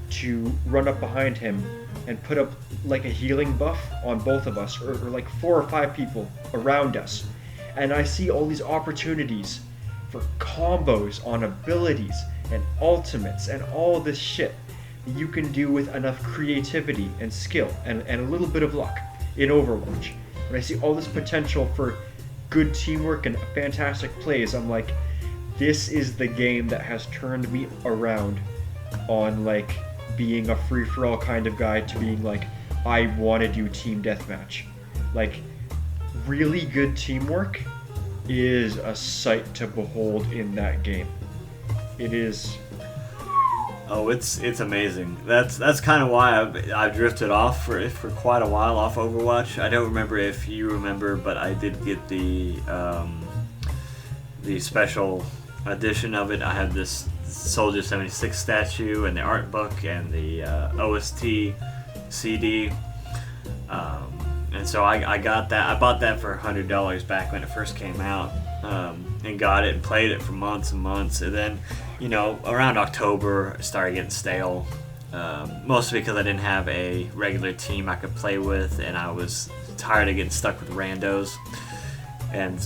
Speaker 2: to run up behind him and put up like a healing buff on both of us, or like 4 or 5 people around us, and I see all these opportunities for combos on abilities and ultimates and all this shit that you can do with enough creativity and skill and a little bit of luck in Overwatch. When I see all this potential for good teamwork and fantastic plays, I'm like, this is the game that has turned me around on like being a free-for-all kind of guy to being like, I want to do team deathmatch. Like, really good teamwork is a sight to behold in that game. It is.
Speaker 1: Oh, it's amazing. That's kind of why I've drifted off for quite a while off Overwatch. I don't remember if you remember, but I did get the special edition of it. I had this Soldier 76 statue and the art book and the OST CD. And so I got that. I bought that for $100 back when it first came out, and got it and played it for months and months. And then, around October, it started getting stale, mostly because I didn't have a regular team I could play with, and I was tired of getting stuck with randos. And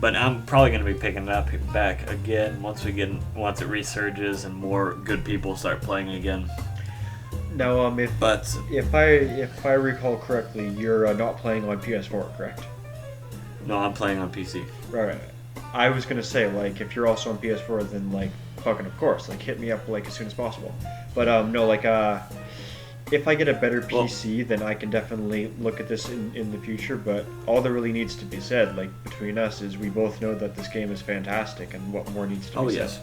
Speaker 1: but I'm probably going to be picking it up back again once it resurges and more good people start playing again.
Speaker 2: Now, if I recall correctly, you're not playing on PS4, correct?
Speaker 1: No, I'm playing on PC.
Speaker 2: Right. I was gonna say, like, if you're also on PS4, then like, fucking of course, like, hit me up like as soon as possible. But no, like, if I get a better PC, then I can definitely look at this in the future. But all that really needs to be said, like, between us, is we both know that this game is fantastic, and what more needs to be said.
Speaker 1: Yes.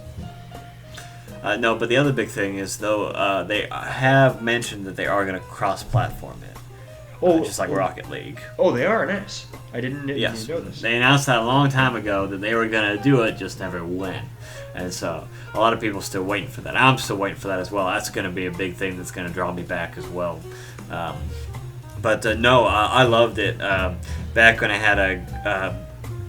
Speaker 1: No, but the other big thing is, though, they have mentioned that they are going to cross-platform it, just like Rocket League.
Speaker 2: Oh, they are? Nice. I didn't know this.
Speaker 1: They announced that a long time ago that they were going to do it, just never when. And so a lot of people are still waiting for that. I'm still waiting for that as well. That's going to be a big thing that's going to draw me back as well. But no, I loved it. Back when I had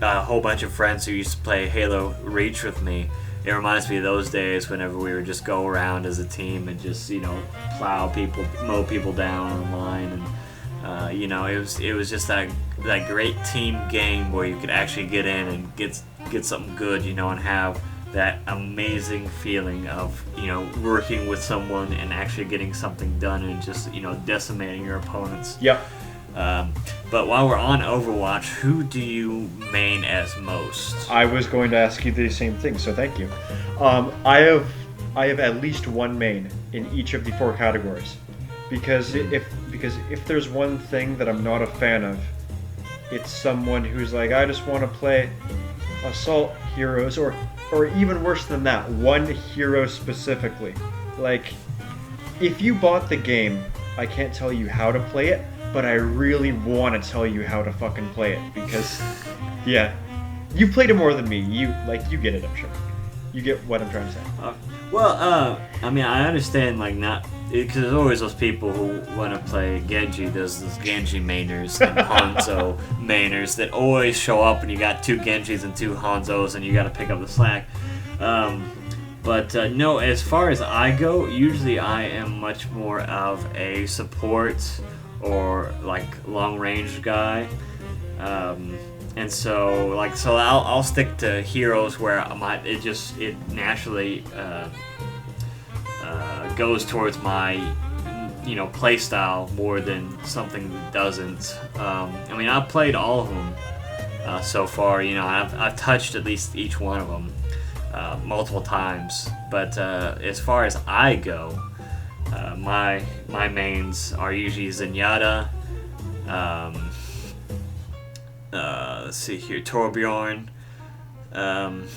Speaker 1: a whole bunch of friends who used to play Halo Reach with me, it reminds me of those days whenever we would just go around as a team and just, mow people down online, and it was just that great team game where you could actually get in and get something good, and have that amazing feeling of working with someone and actually getting something done and just decimating your opponents.
Speaker 2: Yep.
Speaker 1: But while we're on Overwatch, who do you main as most?
Speaker 2: I was going to ask you the same thing, so thank you. I have at least one main in each of the 4 categories, because if there's one thing that I'm not a fan of, it's someone who's like, I just want to play assault heroes, or even worse than that, one hero specifically. Like, if you bought the game, I can't tell you how to play it, but I really want to tell you how to fucking play it, because, yeah, you played it more than me. You get it, I'm sure. You get what I'm trying to say.
Speaker 1: I understand, because there's always those people who want to play Genji. There's those Genji mainers and Hanzo mainers that always show up, and you got 2 Genjis and 2 Hanzos, and you got to pick up the slack. But no, as far as I go, usually I am much more of a support or long range guy, and so I'll stick to heroes where it naturally goes towards my play style more than something that doesn't. I've played all of them so far. I've touched at least each one of them multiple times, but as far as I go, my mains are usually Zenyatta, let's see here, Torbjorn, and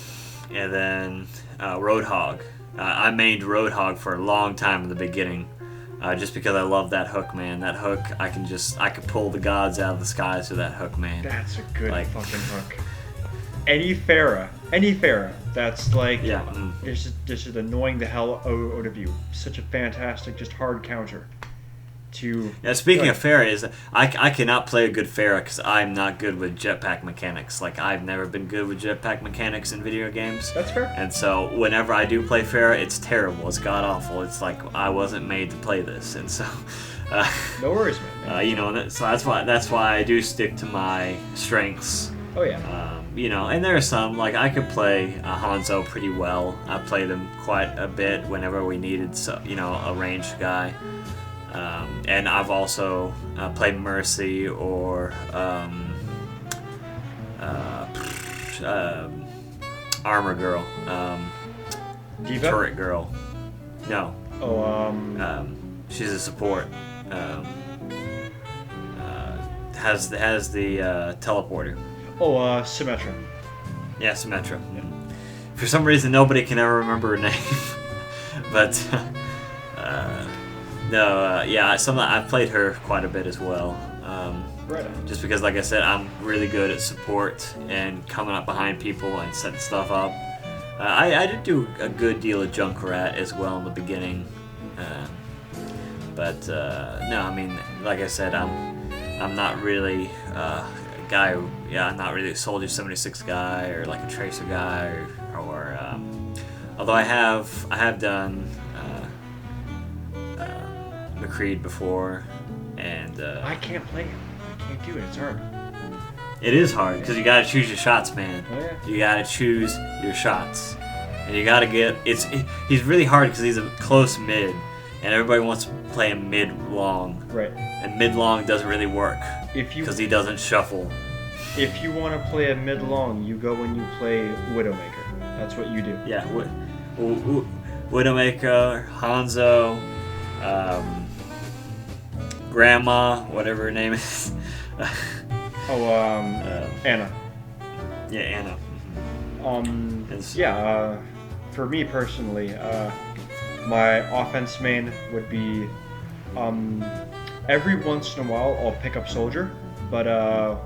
Speaker 1: then Roadhog. I mained Roadhog for a long time in the beginning, just because I love that hook, man. That hook, I could pull the gods out of the skies with that hook, man.
Speaker 2: That's a good fucking hook. Any Pharah, that's like, it's just annoying the hell out of you. Such a fantastic, just hard counter.
Speaker 1: Speaking of Pharah, I cannot play a good Pharah because I'm not good with jetpack mechanics. Like, I've never been good with jetpack mechanics in video games.
Speaker 2: That's fair.
Speaker 1: And so whenever I do play Pharah, it's terrible. It's god awful. It's like I wasn't made to play this, and so.
Speaker 2: No worries, man.
Speaker 1: So that's why I do stick to my strengths.
Speaker 2: Oh yeah.
Speaker 1: And there are some, like, I could play Hanzo pretty well. I played him quite a bit whenever we needed, a ranged guy. And I've also played Mercy or Armor Girl,
Speaker 2: Diva?
Speaker 1: Turret Girl. No.
Speaker 2: Oh,
Speaker 1: she's a support. Has the teleporter.
Speaker 2: Oh, Symmetra.
Speaker 1: Yeah, Symmetra. Yeah. For some reason, nobody can ever remember her name, but. I've played her quite a bit as well.
Speaker 2: Right.
Speaker 1: Just because, like I said, I'm really good at support and coming up behind people and setting stuff up. I did do a good deal of Junkrat as well in the beginning, like I said, I'm not really a guy. I'm not really a Soldier 76 guy or like a Tracer guy or although I have done. McCreed before, and
Speaker 2: I can't play him. I can't do it. It's hard.
Speaker 1: It is hard because you gotta choose your shots, man.
Speaker 2: Oh, yeah.
Speaker 1: You gotta choose your shots, and you gotta get. He's really hard because he's a close mid, and everybody wants to play him mid long.
Speaker 2: Right.
Speaker 1: And mid long doesn't really work because he doesn't shuffle.
Speaker 2: If you want to play a mid long, you go and you play Widowmaker. That's what you do.
Speaker 1: Yeah. Widowmaker, Hanzo. Grandma, whatever her name is.
Speaker 2: Anna.
Speaker 1: Yeah, Anna.
Speaker 2: For me personally, my offense main would be, every once in a while I'll pick up Soldier, but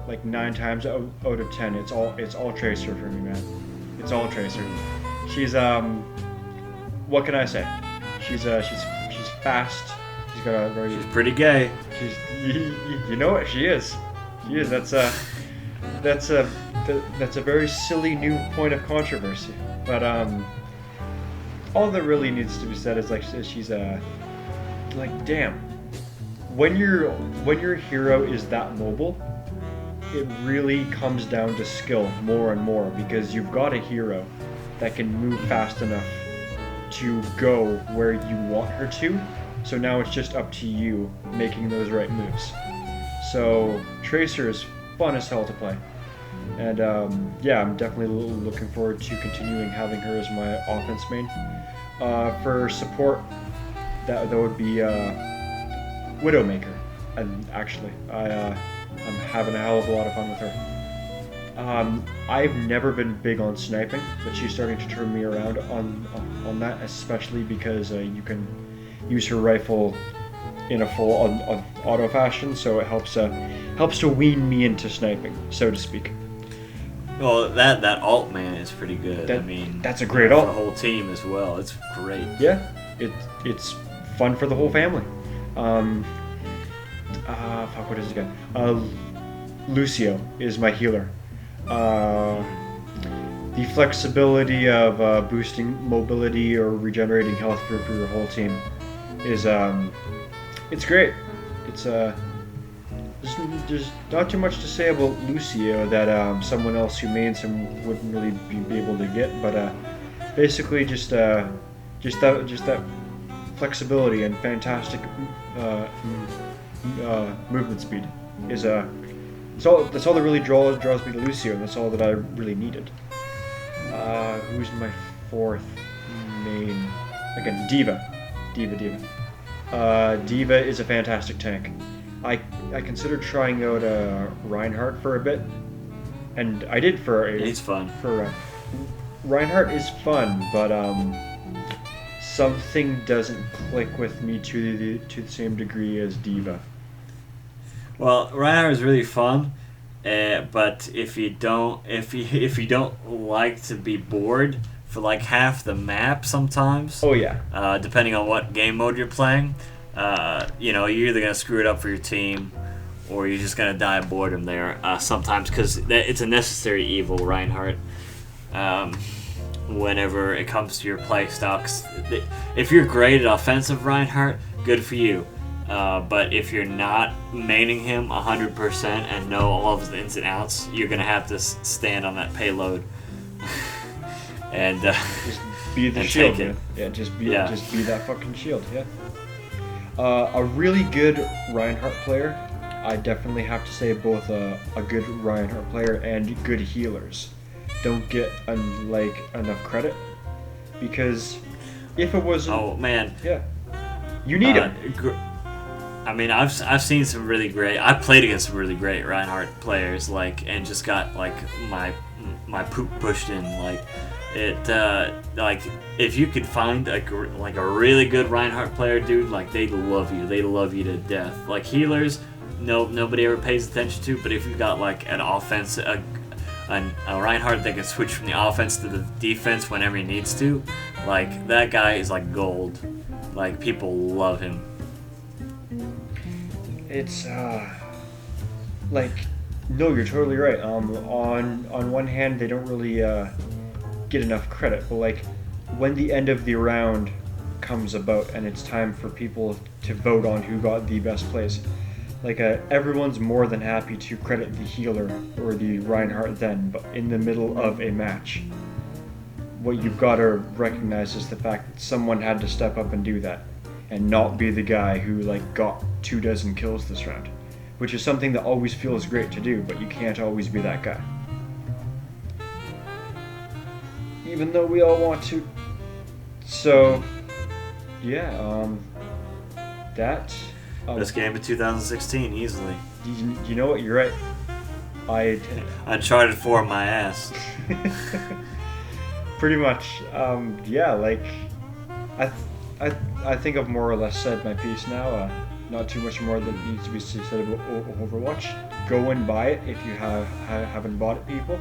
Speaker 2: like 9 times out of 10, it's all Tracer for me, man. It's all Tracer. She's what can I say? She's fast. She's got a very.
Speaker 1: She's pretty gay.
Speaker 2: You know what? She is. She is. That's a very silly new point of controversy. But all that really needs to be said is like she's like damn. When your hero is that mobile, it really comes down to skill more and more because you've got a hero that can move fast enough to go where you want her to. So now it's just up to you making those right moves. So Tracer is fun as hell to play. And I'm definitely looking forward to continuing having her as my offense main. For support, that would be Widowmaker. And actually, I'm having a hell of a lot of fun with her. I've never been big on sniping, but she's starting to turn me around on that, especially because you can use her rifle in a full auto fashion, so it helps to wean me into sniping, so to speak.
Speaker 1: Well, that alt man is pretty good.
Speaker 2: That's a great alt.
Speaker 1: For the whole team as well. It's great.
Speaker 2: Yeah, it's fun for the whole family. What is it again? Lucio is my healer. The flexibility of boosting mobility or regenerating health for your whole team is it's great. It's there's not too much to say about Lucio that someone else who mains him wouldn't really be able to get, but basically just that flexibility and fantastic movement speed is that's all that really draws me to Lucio, and that's all that I really needed. Who's my fourth main? Again, Diva. Diva is a fantastic tank. I considered trying out Reinhardt for a bit, and I did for a.
Speaker 1: He's fun.
Speaker 2: Reinhardt is fun, but something doesn't click with me to the same degree as Diva.
Speaker 1: Well, Reinhardt is really fun, but if you don't like to be bored for like half the map sometimes.
Speaker 2: Oh yeah.
Speaker 1: Depending on what game mode you're playing, you're either gonna screw it up for your team, or you're just gonna die of boredom there. Sometimes because it's a necessary evil, Reinhardt. Whenever it comes to your play stocks, if you're great at offensive Reinhardt, good for you. But if you're not maining him 100% and know all of his ins and outs, you're gonna have to stand on that payload and
Speaker 2: just be the shield. Man. Yeah, just be that fucking shield. Yeah. A really good Reinhardt player. I definitely have to say both a good Reinhardt player and good healers don't get enough credit, because if it wasn't,
Speaker 1: oh man,
Speaker 2: yeah, you need him.
Speaker 1: I mean, I've seen some really great. I've played against some really great Reinhardt players, and just got my poop pushed in. If you could find a really good Reinhardt player, dude, they love you. They love you to death. Healers, nobody ever pays attention to. But if you got an offense, a Reinhardt that can switch from the offense to the defense whenever he needs to, that guy is gold. People love him.
Speaker 2: It's no, you're totally right. On one hand, they don't really get enough credit, but when the end of the round comes about and it's time for people to vote on who got the best plays, everyone's more than happy to credit the healer or the Reinhardt then, but in the middle of a match, what you've got to recognize is the fact that someone had to step up and do that, and not be the guy who got 24 kills this round, which is something that always feels great to do, but you can't always be that guy. Even though we all want to. So, yeah,
Speaker 1: best game of 2016, easily.
Speaker 2: You know what? You're right.
Speaker 1: Uncharted 4 my ass.
Speaker 2: Pretty much. I think I've more or less said my piece now. Not too much more that needs to be said about Overwatch. Go and buy it if you haven't bought it, people.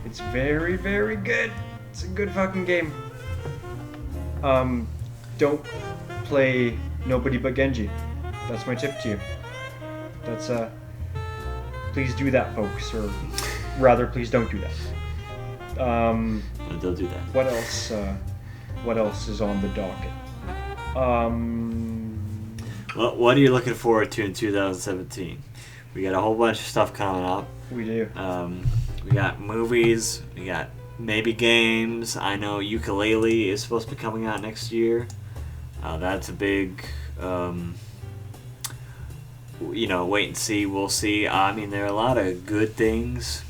Speaker 2: It's very, very good. It's a good fucking game. Don't play nobody but Genji. That's my tip to you. That's please do that, folks, or rather, please don't do that.
Speaker 1: Don't do that.
Speaker 2: What else is on the docket?
Speaker 1: Well, what are you looking forward to in 2017? We got a whole bunch of stuff coming up.
Speaker 2: We do.
Speaker 1: We got movies. We got maybe games. I know Ukulele is supposed to be coming out next year. That's a big, wait and see. We'll see. I mean, there are a lot of good things,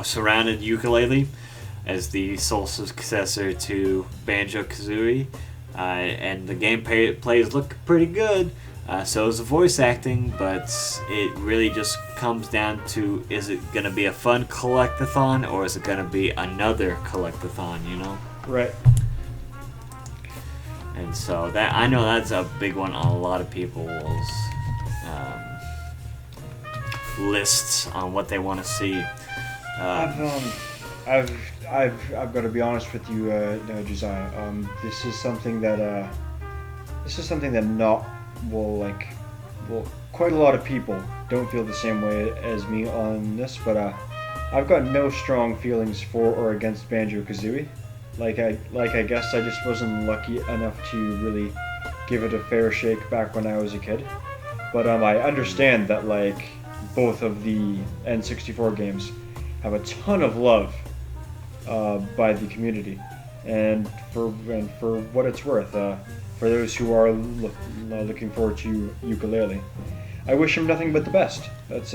Speaker 1: surrounded Ukulele as the sole successor to Banjo-Kazooie. And the gameplay plays look pretty good. So is the voice acting, but it really just comes down to, is it going to be a fun collectathon, or is it going to be another collectathon,
Speaker 2: Right.
Speaker 1: And so that, I know that's a big one on a lot of people's lists on what they want to see.
Speaker 2: I've got to be honest with you, Josiah. This is something that quite a lot of people don't feel the same way as me on this, but I've got no strong feelings for or against Banjo-Kazooie. I guess I just wasn't lucky enough to really give it a fair shake back when I was a kid. But I understand that both of the N64 games have a ton of love by the community, and for what it's worth, for those who are looking forward to Ukulele, I wish them nothing but the best. That's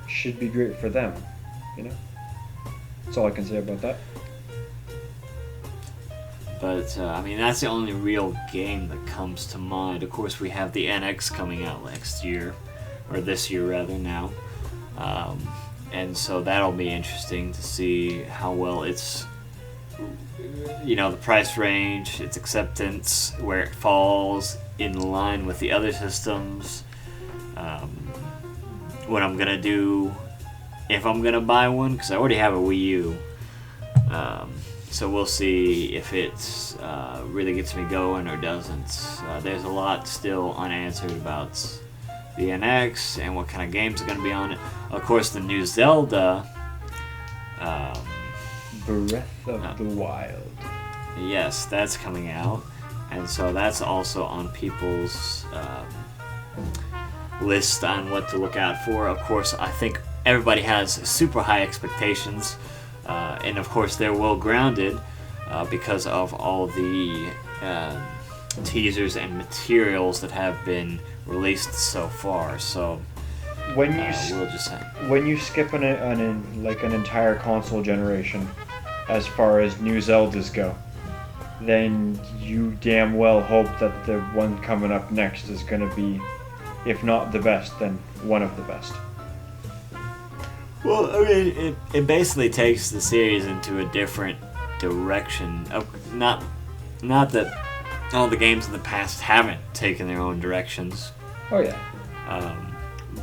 Speaker 2: should be great for them, That's all I can say about that.
Speaker 1: But that's the only real game that comes to mind. Of course, we have the NX coming out next year, or this year rather now. And so that'll be interesting to see how well it's the price range, its acceptance, where it falls in line with the other systems, what I'm gonna do if I'm gonna buy one, because I already have a Wii U. So we'll see if it really gets me going or doesn't. There's a lot still unanswered about the NX and what kind of games are going to be on it. Of course, the new Zelda.
Speaker 2: Breath of the Wild.
Speaker 1: Yes, that's coming out. And so that's also on people's list on what to look out for. Of course, I think everybody has super high expectations. And of course, they're well grounded because of all the teasers and materials that have been released so far. So
Speaker 2: when you
Speaker 1: we'll just say,
Speaker 2: when you skip an entire console generation, as far as new Zeldas go, then you damn well hope that the one coming up next is going to be, if not the best, then one of the best.
Speaker 1: Well, I mean, it basically takes the series into a different direction. Not that all the games in the past haven't taken their own directions.
Speaker 2: Oh yeah.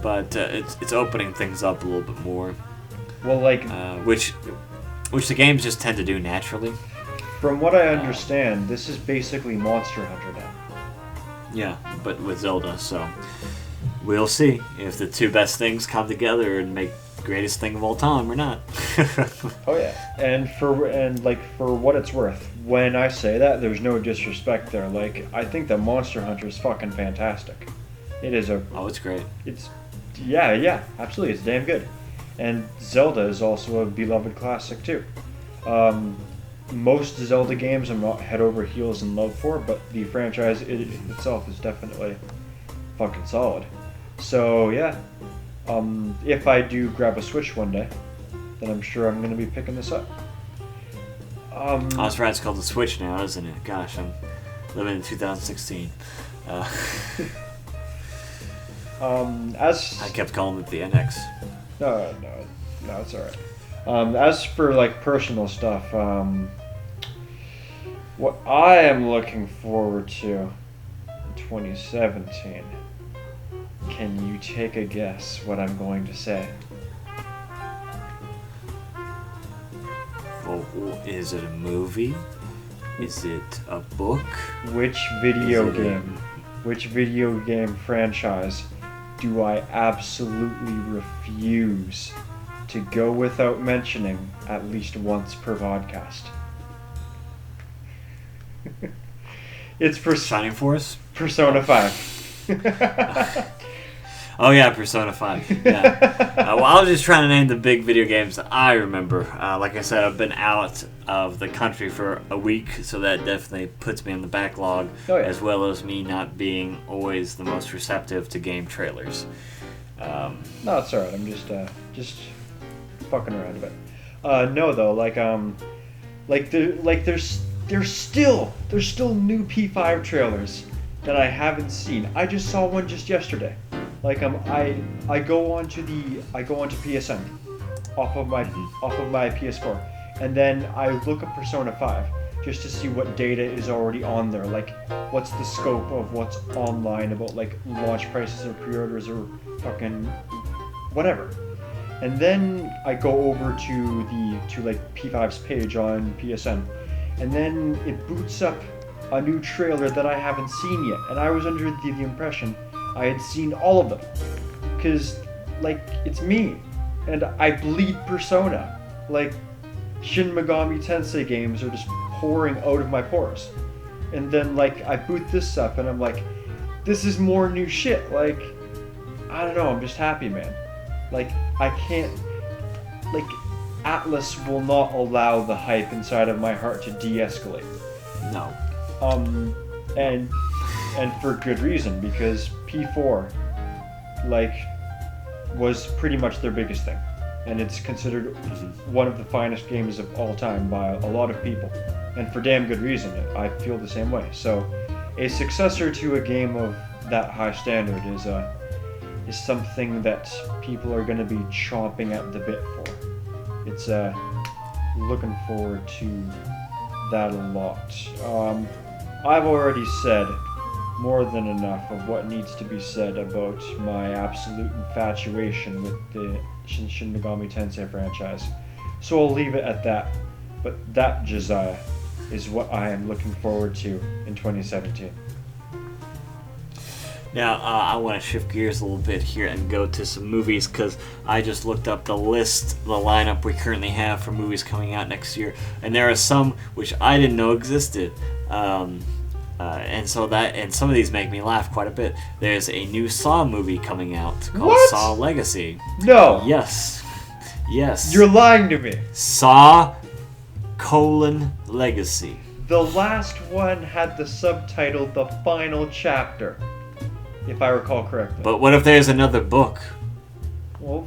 Speaker 1: But it's opening things up a little bit more.
Speaker 2: Well, like
Speaker 1: which the games just tend to do naturally.
Speaker 2: From what I understand, this is basically Monster Hunter now.
Speaker 1: Yeah, but with Zelda. So we'll see if the two best things come together and make greatest thing of all time or not.
Speaker 2: Oh yeah, and for what it's worth, when I say that, there's no disrespect there. Like, I think that Monster Hunter is fucking fantastic. It is
Speaker 1: it's great.
Speaker 2: Yeah, absolutely, it's damn good. And Zelda is also a beloved classic too. Most Zelda games I'm not head over heels in love for, but the franchise itself is definitely fucking solid. So yeah. If I do grab a Switch one day, then I'm sure I'm going to be picking this up.
Speaker 1: That's right, it's called the Switch now, isn't it? Gosh, I'm living in 2016. I kept calling it the NX.
Speaker 2: No, it's alright. As for like personal stuff, what I am looking forward to in 2017. Can you take a guess what I'm going to say?
Speaker 1: Well, is it a movie? Is it a book?
Speaker 2: Which video game franchise do I absolutely refuse to go without mentioning at least once per podcast? It's
Speaker 1: Shining Force?
Speaker 2: Persona 5.
Speaker 1: Oh yeah, Persona 5. Yeah. Well, I was just trying to name the big video games that I remember. Like I said, I've been out of the country for a week, so that definitely puts me on the backlog, as well as me not being always the most receptive to game trailers.
Speaker 2: No, it's alright. I'm just fucking around a bit. No, though, there's still new P5 trailers that I haven't seen. I just saw one just yesterday. Like I go onto PSN off of my PS4, and then I look up Persona 5 just to see what data is already on there. Like, what's the scope of what's online about like launch prices or pre-orders or fucking whatever. And then I go over to P5's page on PSN, and then it boots up a new trailer that I haven't seen yet, and I was under the impression I had seen all of them, because, like, it's me, and I bleed Persona. Like, Shin Megami Tensei games are just pouring out of my pores. And then, like, I boot this up, and I'm like, this is more new shit. Like, I don't know, I'm just happy, man. Like, I can't, like, Atlas will not allow the hype inside of my heart to de-escalate.
Speaker 1: No.
Speaker 2: And for good reason, because P4, like, was pretty much their biggest thing, and it's considered one of the finest games of all time by a lot of people, and for damn good reason. I feel the same way. So, a successor to a game of that high standard is something that people are going to be chomping at the bit for. It's looking forward to that a lot. I've already said more than enough of what needs to be said about my absolute infatuation with the Shin Megami Tensei franchise. So I'll leave it at that. But that, Josiah, is what I am looking forward to in 2017.
Speaker 1: Now, I want to shift gears a little bit here and go to some movies, because I just looked up the lineup we currently have for movies coming out next year, and there are some which I didn't know existed. And some of these make me laugh quite a bit. There's a new Saw movie coming out called
Speaker 2: What?
Speaker 1: Saw Legacy.
Speaker 2: No!
Speaker 1: Yes.
Speaker 2: You're lying to me!
Speaker 1: Saw: Legacy.
Speaker 2: The last one had the subtitle The Final Chapter, if I recall correctly.
Speaker 1: But what if there's another book?
Speaker 2: Well,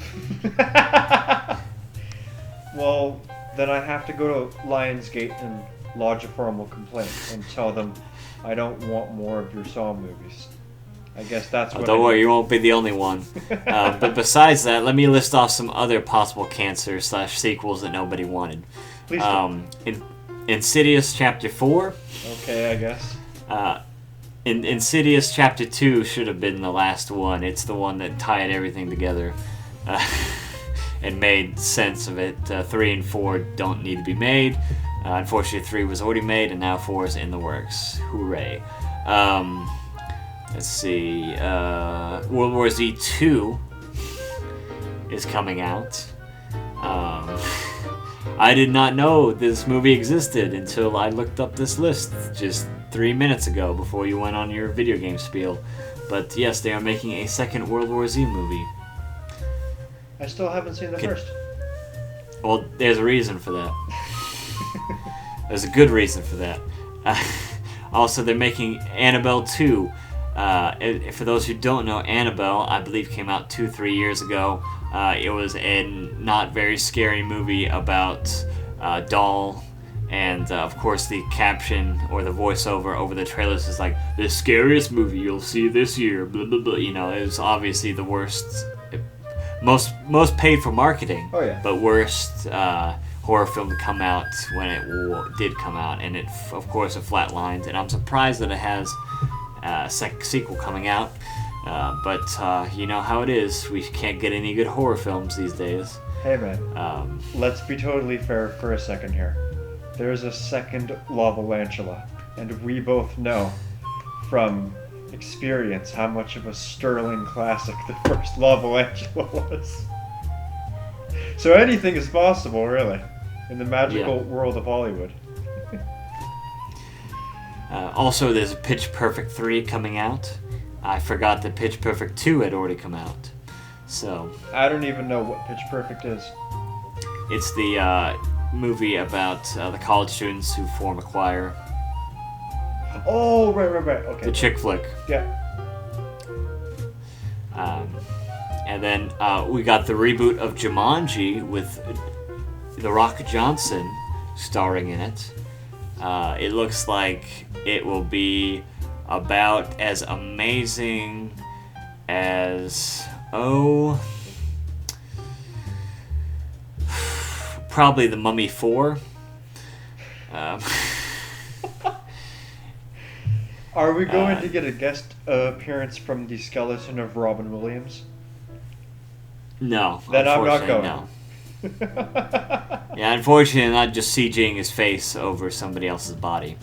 Speaker 2: well, then I have to go to Lionsgate and lodge a formal complaint and tell them I don't want more of your Saw movies. I guess that's what.
Speaker 1: Don't worry, you won't be the only one. But besides that, let me list off some other possible cancer/sequels that nobody wanted.
Speaker 2: Please do.
Speaker 1: Insidious Chapter 4.
Speaker 2: Okay, I guess.
Speaker 1: Insidious Chapter 2 should have been the last one. It's the one that tied everything together and made sense of it. 3 and 4 don't need to be made. Unfortunately, 3 was already made, and now 4 is in the works. Hooray. Let's see. World War Z 2 is coming out. I did not know this movie existed until I looked up this list just 3 minutes ago before you went on your video game spiel. But yes, they are making a second World War Z movie.
Speaker 2: I still haven't seen the first.
Speaker 1: Well, there's a reason for that. There's a good reason for that. Also, they're making Annabelle 2. For those who don't know, Annabelle, I believe, came out 2-3 years ago. It was a not very scary movie about a doll, and of course the caption or the voiceover over the trailers is like, the scariest movie you'll see this year, blah blah blah. You know, it was obviously the worst, most paid for marketing, but worst horror film to come out when it did come out, and it of course it flatlined, and I'm surprised that it has a sequel coming out. But you know how it is. We can't get any good horror films these days.
Speaker 2: Hey man, let's be totally fair for a second here. There's a second Lavalantula, and we both know from experience how much of a sterling classic the first Lavalantula was. So anything is possible, really, in the magical world of Hollywood.
Speaker 1: Also, there's Pitch Perfect 3 coming out. I forgot that Pitch Perfect 2 had already come out. So
Speaker 2: I don't even know what Pitch Perfect is.
Speaker 1: It's the movie about the college students who form a choir.
Speaker 2: Oh, right. Okay.
Speaker 1: The chick flick.
Speaker 2: Yeah.
Speaker 1: And then we got the reboot of Jumanji with The Rock Johnson starring in it. It looks like it will be about as amazing as probably The Mummy 4.
Speaker 2: Are we going to get a guest appearance from the skeleton of Robin Williams?
Speaker 1: No.
Speaker 2: Then I'm not going.
Speaker 1: No. Yeah, unfortunately, not just CGing his face over somebody else's body.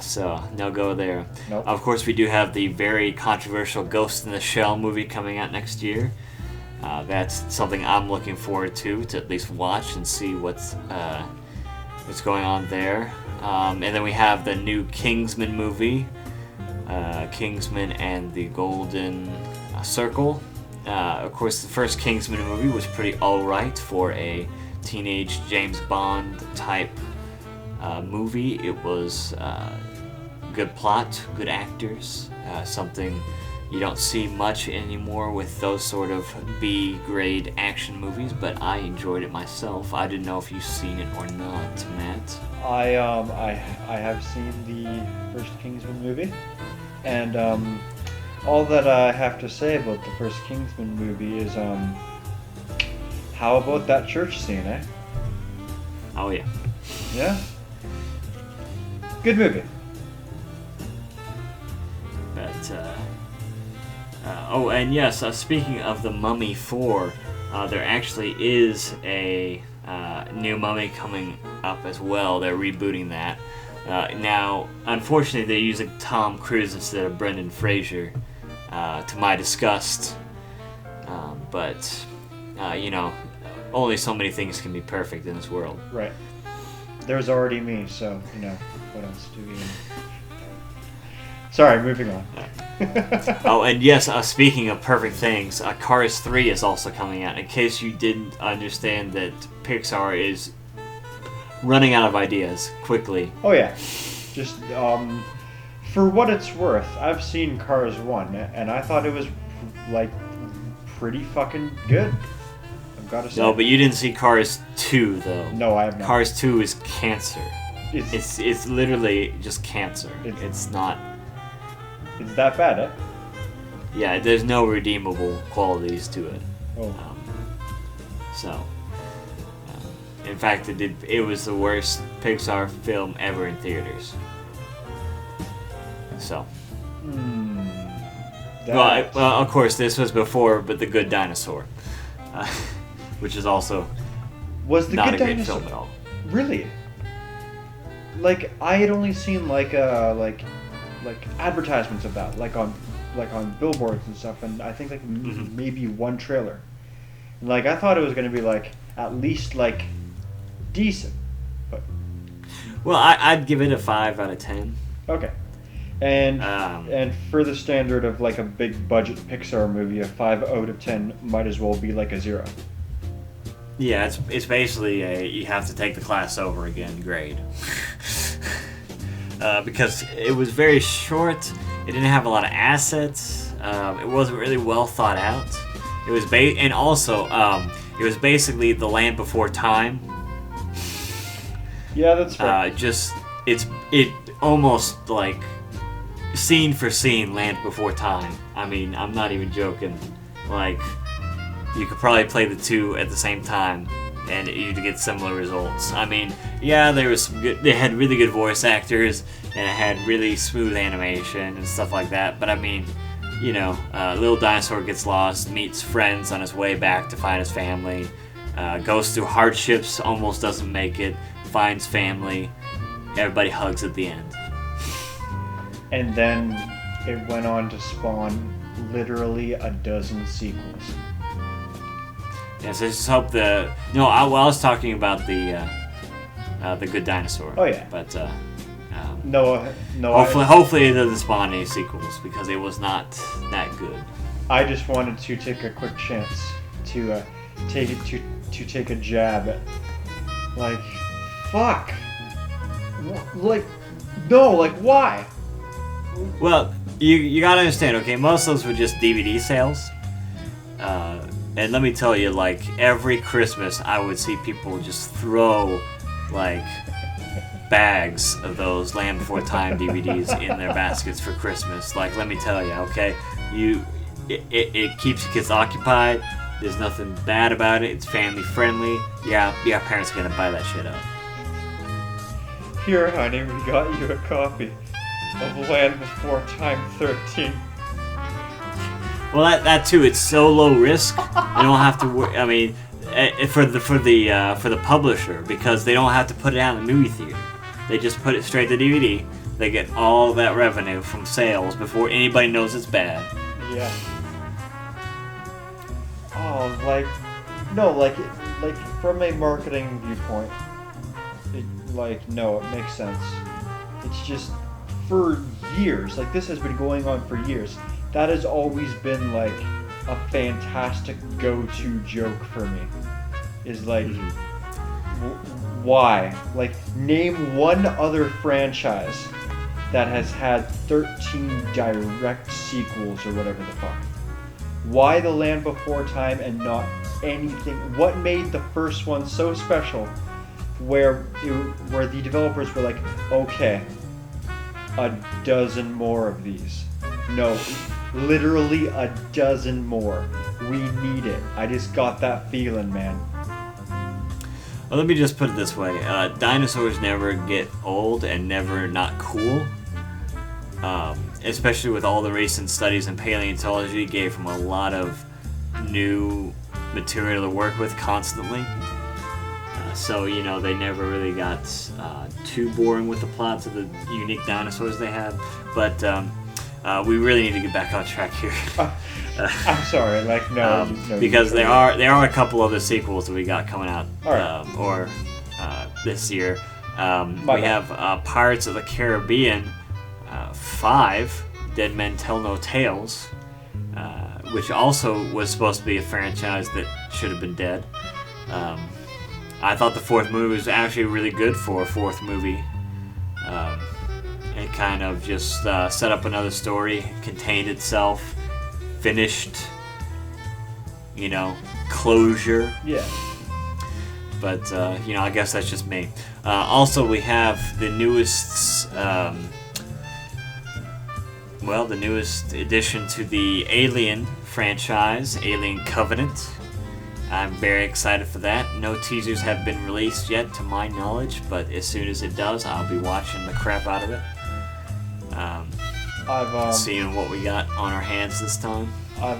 Speaker 1: So, no go there.
Speaker 2: Nope.
Speaker 1: Of course, we do have the very controversial Ghost in the Shell movie coming out next year. That's something I'm looking forward to at least watch and see what's going on there. And then we have the new Kingsman movie, Kingsman and the Golden Circle. Of course, the first Kingsman movie was pretty alright for a teenage James Bond type movie. It was good plot, good actors, something you don't see much anymore with those sort of B-grade action movies, but I enjoyed it myself. I didn't know if you've seen it or not, Matt.
Speaker 2: I have seen the first Kingsman movie, and all that I have to say about the first Kingsman movie is how about that church scene, eh?
Speaker 1: Oh yeah.
Speaker 2: Yeah. Good movie.
Speaker 1: But oh, and yes, speaking of the Mummy 4, there actually is a new Mummy coming up as well. They're rebooting that. Now, unfortunately, they're using Tom Cruise instead of Brendan Fraser, to my disgust. But you know, only so many things can be perfect in this world.
Speaker 2: Right. There's already me, so, you know, what else do we... Sorry, moving on.
Speaker 1: Oh, and yes, speaking of perfect things, Cars 3 is also coming out. In case you didn't understand that Pixar is running out of ideas quickly.
Speaker 2: Oh, yeah. Just, for what it's worth, I've seen Cars 1, and I thought it was, like, pretty fucking good. I've got to say.
Speaker 1: No, but you didn't see Cars 2, though.
Speaker 2: No, I have not.
Speaker 1: Cars 2 is cancer. It's literally just cancer. It's not...
Speaker 2: It's that bad, eh?
Speaker 1: Yeah, there's no redeemable qualities to it.
Speaker 2: Oh.
Speaker 1: In fact, it was the worst Pixar film ever in theaters. So. Well, of course, this was before, but The Good Dinosaur, which is also
Speaker 2: was the
Speaker 1: not
Speaker 2: Good
Speaker 1: a great
Speaker 2: Dinosaur
Speaker 1: film at all.
Speaker 2: Really? Like, I had only seen like advertisements of that, like on billboards and stuff, and I think like maybe one trailer. Like, I thought it was gonna be like at least like decent, but
Speaker 1: well, I'd give it a 5 out of 10.
Speaker 2: Okay, and for the standard of like a big budget Pixar movie, a 5 out of 10 might as well be like a 0.
Speaker 1: Yeah, it's basically you have to take the class over again grade. Because it was very short, it didn't have a lot of assets, it wasn't really well thought out. It was it was basically The Land Before Time.
Speaker 2: Yeah, that's right.
Speaker 1: It almost like scene for scene Land Before Time. I mean, I'm not even joking. Like, you could probably play the two at the same time and you'd get similar results. I mean, yeah, they had really good voice actors and it had really smooth animation and stuff like that. But I mean, you know, little dinosaur gets lost, meets friends on his way back to find his family, goes through hardships, almost doesn't make it, finds family, everybody hugs at the end.
Speaker 2: And then it went on to spawn literally a dozen sequels.
Speaker 1: Yes, I just hope I was talking about the Good Dinosaur.
Speaker 2: Oh yeah.
Speaker 1: But
Speaker 2: hopefully
Speaker 1: it doesn't spawn any sequels because it was not that good.
Speaker 2: I just wanted to take a quick chance to take a jab at, like, fuck, like, no, like, why?
Speaker 1: Well, you gotta understand, okay? Most of those were just DVD sales. And let me tell you, like, every Christmas I would see people just throw, like, bags of those Land Before Time DVDs in their baskets for Christmas. Like, let me tell you, okay? It keeps your kids occupied. There's nothing bad about it. It's family friendly. Yeah, parents are gonna buy that shit up.
Speaker 2: Here, honey, we got you a copy of Land Before Time 13.
Speaker 1: Well, that too. It's so low risk. You don't have to worry. I mean, for the publisher, because they don't have to put it out in the movie theater. They just put it straight to DVD. They get all that revenue from sales before anybody knows it's bad.
Speaker 2: Yeah. Oh, like from a marketing viewpoint, it makes sense. It's just, for years, like, this has been going on for years. That has always been like a fantastic go-to joke for me. Is like, why? Like, name one other franchise that has had 13 direct sequels or whatever the fuck. Why The Land Before Time and not anything? What made the first one so special where the developers were like, okay, a dozen more of these. No, literally a dozen more. We need it. I just got that feeling, man.
Speaker 1: Well, let me just put it this way. Dinosaurs never get old and never not cool. Especially with all the recent studies in paleontology, gave them a lot of new material to work with constantly. So, they never really got too boring with the plots of the unique dinosaurs they had. But we really need to get back on track here.
Speaker 2: I'm sorry, no.
Speaker 1: Because there are a couple other sequels that we got coming out,
Speaker 2: right.
Speaker 1: This year. We have Pirates of the Caribbean 5, Dead Men Tell No Tales, which also was supposed to be a franchise that should have been dead. I thought the fourth movie was actually really good for a fourth movie. It kind of just set up another story, contained itself, finished, closure.
Speaker 2: Yeah.
Speaker 1: But, I guess that's just me. Also, we have the newest, the newest addition to the Alien franchise, Alien Covenant. I'm very excited for that. No teasers have been released yet, to my knowledge, but as soon as it does, I'll be watching the crap out of it. Seeing what we got on our hands this time.
Speaker 2: I've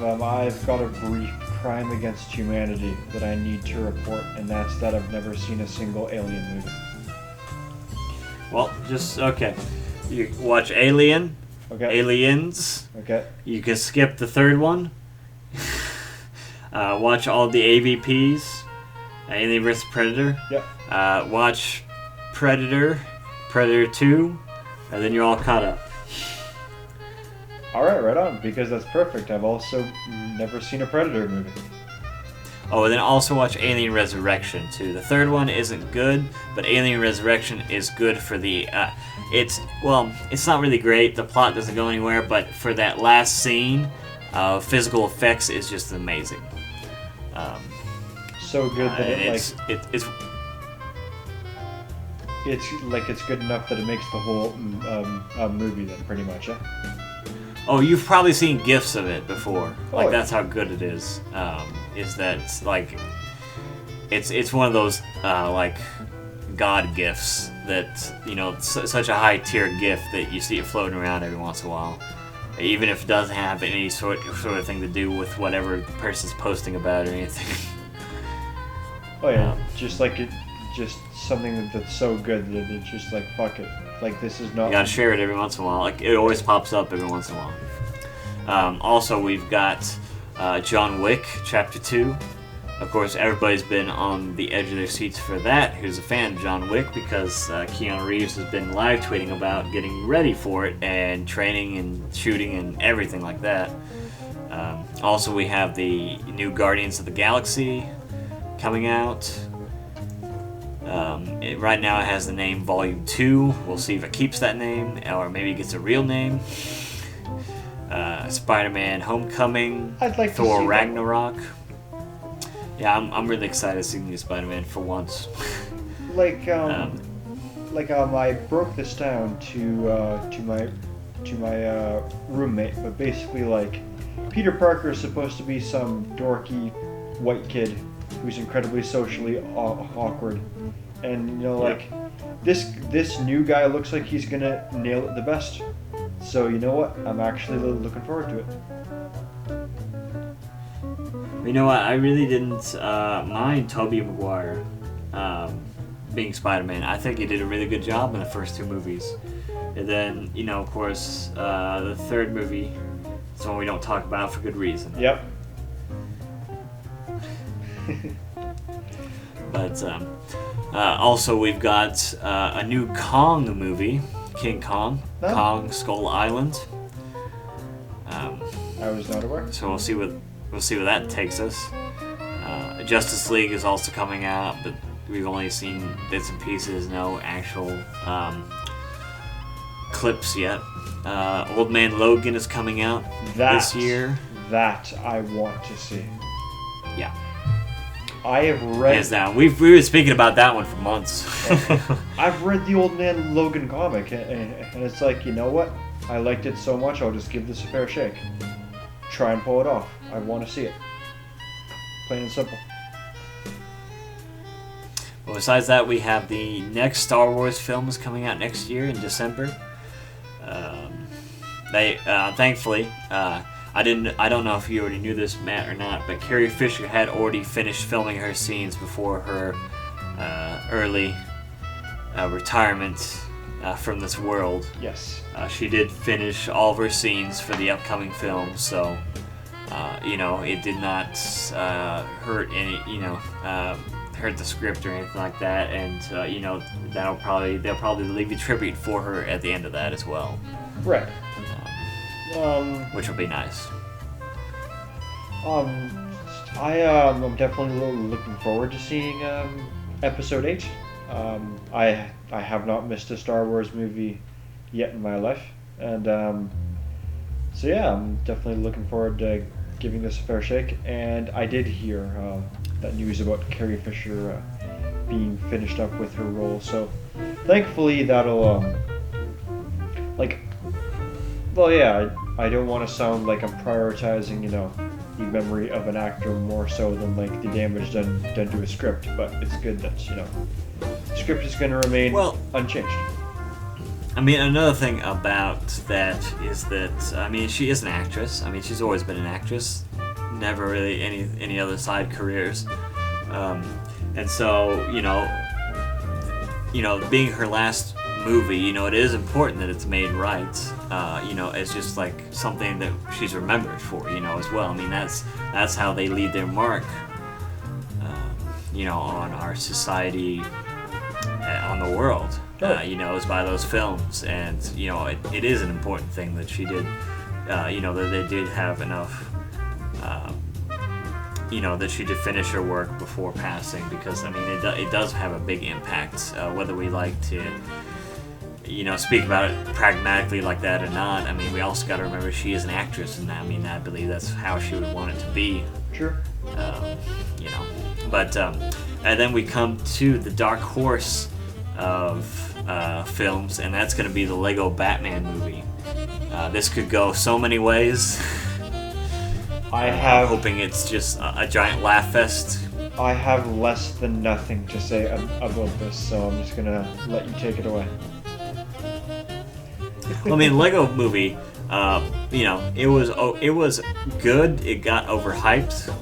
Speaker 2: got a brief crime against humanity that I need to report, and that's that I've never seen a single Alien movie.
Speaker 1: Well, okay. You watch Alien.
Speaker 2: Okay.
Speaker 1: Aliens.
Speaker 2: Okay.
Speaker 1: You can skip the third one. Watch all the AVPs. Alien vs. Predator.
Speaker 2: Yep.
Speaker 1: Watch Predator, Predator 2, and then you're all caught up.
Speaker 2: Alright, right on, because that's perfect. I've also never seen a Predator movie.
Speaker 1: Oh, and then also watch Alien Resurrection, too. The third one isn't good, but Alien Resurrection is good for the... it's not really great. The plot doesn't go anywhere, but for that last scene, physical effects is just amazing.
Speaker 2: So good that
Speaker 1: it's
Speaker 2: it's good enough that it makes the whole movie then, pretty much, yeah?
Speaker 1: Oh, you've probably seen GIFs of it before.
Speaker 2: Yeah.
Speaker 1: That's how good it is. Is that it's one of those God gifts that such a high tier gift that you see it floating around every once in a while, even if it doesn't have any sort of thing to do with whatever the person's posting about or anything.
Speaker 2: Oh yeah, just something that's so good that it's just fuck it. This is not...
Speaker 1: You gotta share it every once in a while. It always pops up every once in a while. Also, we've got John Wick, Chapter 2. Of course, everybody's been on the edge of their seats for that, who's a fan of John Wick, because Keanu Reeves has been live tweeting about getting ready for it, and training and shooting and everything like that. Also, we have the new Guardians of the Galaxy coming out. Right now it has the name Volume 2. We'll see if it keeps that name, or maybe it gets a real name. Spider-Man Homecoming.
Speaker 2: I'd like
Speaker 1: Thor
Speaker 2: to see
Speaker 1: Ragnarok. Yeah, I'm really excited to see the new Spider-Man for once.
Speaker 2: I broke this down to my roommate, but basically Peter Parker is supposed to be some dorky white kid who's incredibly socially awkward, and this new guy looks like he's gonna nail it the best. So you know what? I'm actually looking forward to it.
Speaker 1: You know what? I really didn't mind Tobey Maguire being Spider-Man. I think he did a really good job in the first two movies. And then, of course, the third movie is one we don't talk about for good reason.
Speaker 2: Yep.
Speaker 1: But also we've got a new Kong movie, King Kong, Kong Skull Island.
Speaker 2: I was not aware.
Speaker 1: So we'll see where that takes us. Justice League is also coming out, but we've only seen bits and pieces, no actual clips yet. Old Man Logan is coming out this year.
Speaker 2: That I want to see.
Speaker 1: Yeah.
Speaker 2: I have read...
Speaker 1: Hands down. We've been speaking about that one for months.
Speaker 2: I've read the Old Man Logan comic, and it's you know what? I liked it so much, I'll just give this a fair shake. Try and pull it off. I want to see it. Plain and simple.
Speaker 1: Besides that, we have the next Star Wars film is coming out next year in December. They thankfully, I don't know if you already knew this, Matt, or not, but Carrie Fisher had already finished filming her scenes before her early retirement from this world.
Speaker 2: Yes.
Speaker 1: She did finish all of her scenes for the upcoming film, so it did not hurt the script or anything like that, and they'll probably leave a tribute for her at the end of that as well.
Speaker 2: Right.
Speaker 1: Which will be nice.
Speaker 2: I'm definitely looking forward to seeing Episode 8. I have not missed a Star Wars movie yet in my life, and so yeah, I'm definitely looking forward to giving this a fair shake. And I did hear that news about Carrie Fisher being finished up with her role, so thankfully that'll I don't want to sound like I'm prioritizing the memory of an actor more so than like the damage done to a script, but it's good that the script is going to remain unchanged.
Speaker 1: I mean, another thing about that is that she is an actress. I mean, she's always been an actress, never really any other side careers, and so being her last movie, it is important that it's made right. It's just like something that she's remembered for, as well. I mean, that's how they leave their mark, on our society, on the world. Is by those films, and it is an important thing that she did. That they did have enough. That she did finish her work before passing, because it does have a big impact, whether we like to speak about it pragmatically like that or not. I mean, we also got to remember she is an actress, and I believe that's how she would want it to be.
Speaker 2: Sure.
Speaker 1: But and then we come to the dark horse of films, and that's going to be the Lego Batman movie. This could go so many ways. I'm hoping it's just a giant laugh fest.
Speaker 2: I have less than nothing to say about this, so I'm just gonna let you take it away.
Speaker 1: Well, Lego movie, it was good. It got overhyped.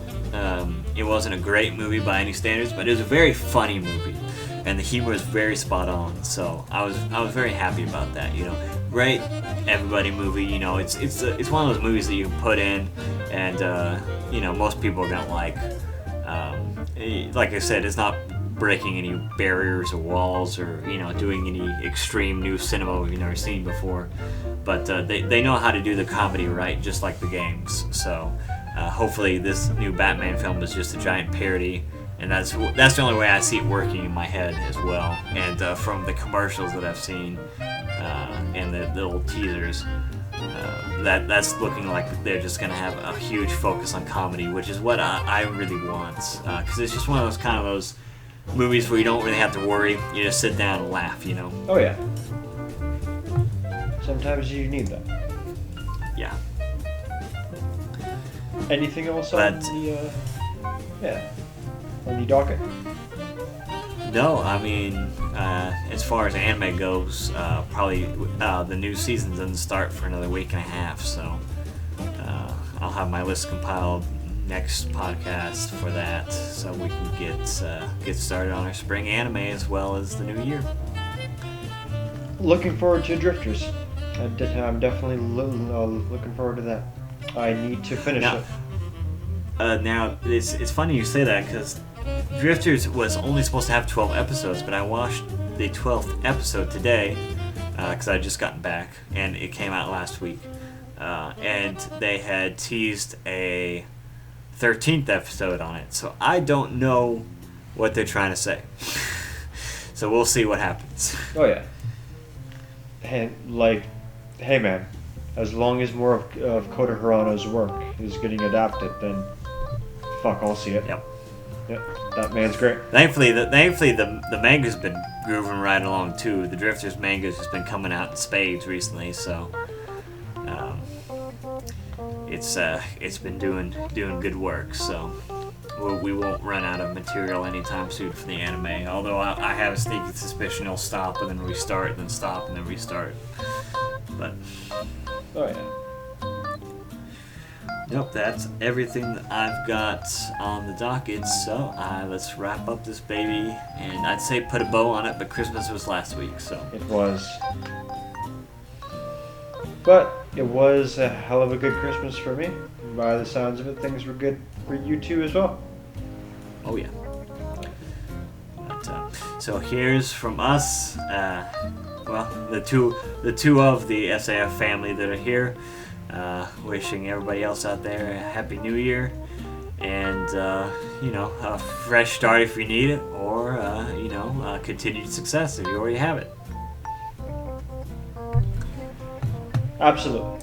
Speaker 1: It wasn't a great movie by any standards, but it was a very funny movie, and the humor is very spot on. So I was very happy about that. Great everybody movie. It's one of those movies that you can put in, and most people are gonna like. Like I said, it's not breaking any barriers or walls or doing any extreme new cinema we've never seen before, but they know how to do the comedy right, just like the games. So hopefully this new Batman film is just a giant parody, and that's the only way I see it working in my head as well. And from the commercials that I've seen and the little teasers, that's looking like they're just going to have a huge focus on comedy, which is what I really want, because it's just one of those movies where you don't really have to worry. You just sit down and laugh,
Speaker 2: Oh yeah. Sometimes you need that.
Speaker 1: Yeah.
Speaker 2: Anything else on the docket?
Speaker 1: No, as far as anime goes, probably the new season doesn't start for another week and a half, so I'll have my list compiled next podcast for that, so we can get started on our spring anime as well as the new year.
Speaker 2: Looking forward to Drifters. I'm definitely looking forward to that. I need to finish it.
Speaker 1: Now, it's funny you say that, because Drifters was only supposed to have 12 episodes, but I watched the 12th episode today, because I had just gotten back, and it came out last week. And they had teased a 13th episode on it, so I don't know what they're trying to say. So we'll see what happens.
Speaker 2: Oh yeah. And hey man, as long as more of Kota Hirano's work is getting adapted, then fuck, I'll see it.
Speaker 1: Yep.
Speaker 2: That man's great.
Speaker 1: Thankfully the manga's been grooving right along too. The Drifters manga has been coming out in spades recently, so it's been doing good work. So we won't run out of material anytime soon for the anime. Although I have a sneaky suspicion it'll stop and then restart and then stop and then restart. But
Speaker 2: Oh yeah.
Speaker 1: nope, that's everything that I've got on the docket. So let's wrap up this baby, and I'd say put a bow on it. But Christmas was last week, so
Speaker 2: It was. But it was a hell of a good Christmas for me. By the sounds of it, things were good for you too as well.
Speaker 1: oh yeah. But, so here's from us. Well, the two of the SAF family that are here. Wishing everybody else out there a happy New Year, and a fresh start if you need it, or continued success if you already have it.
Speaker 2: Absolutely.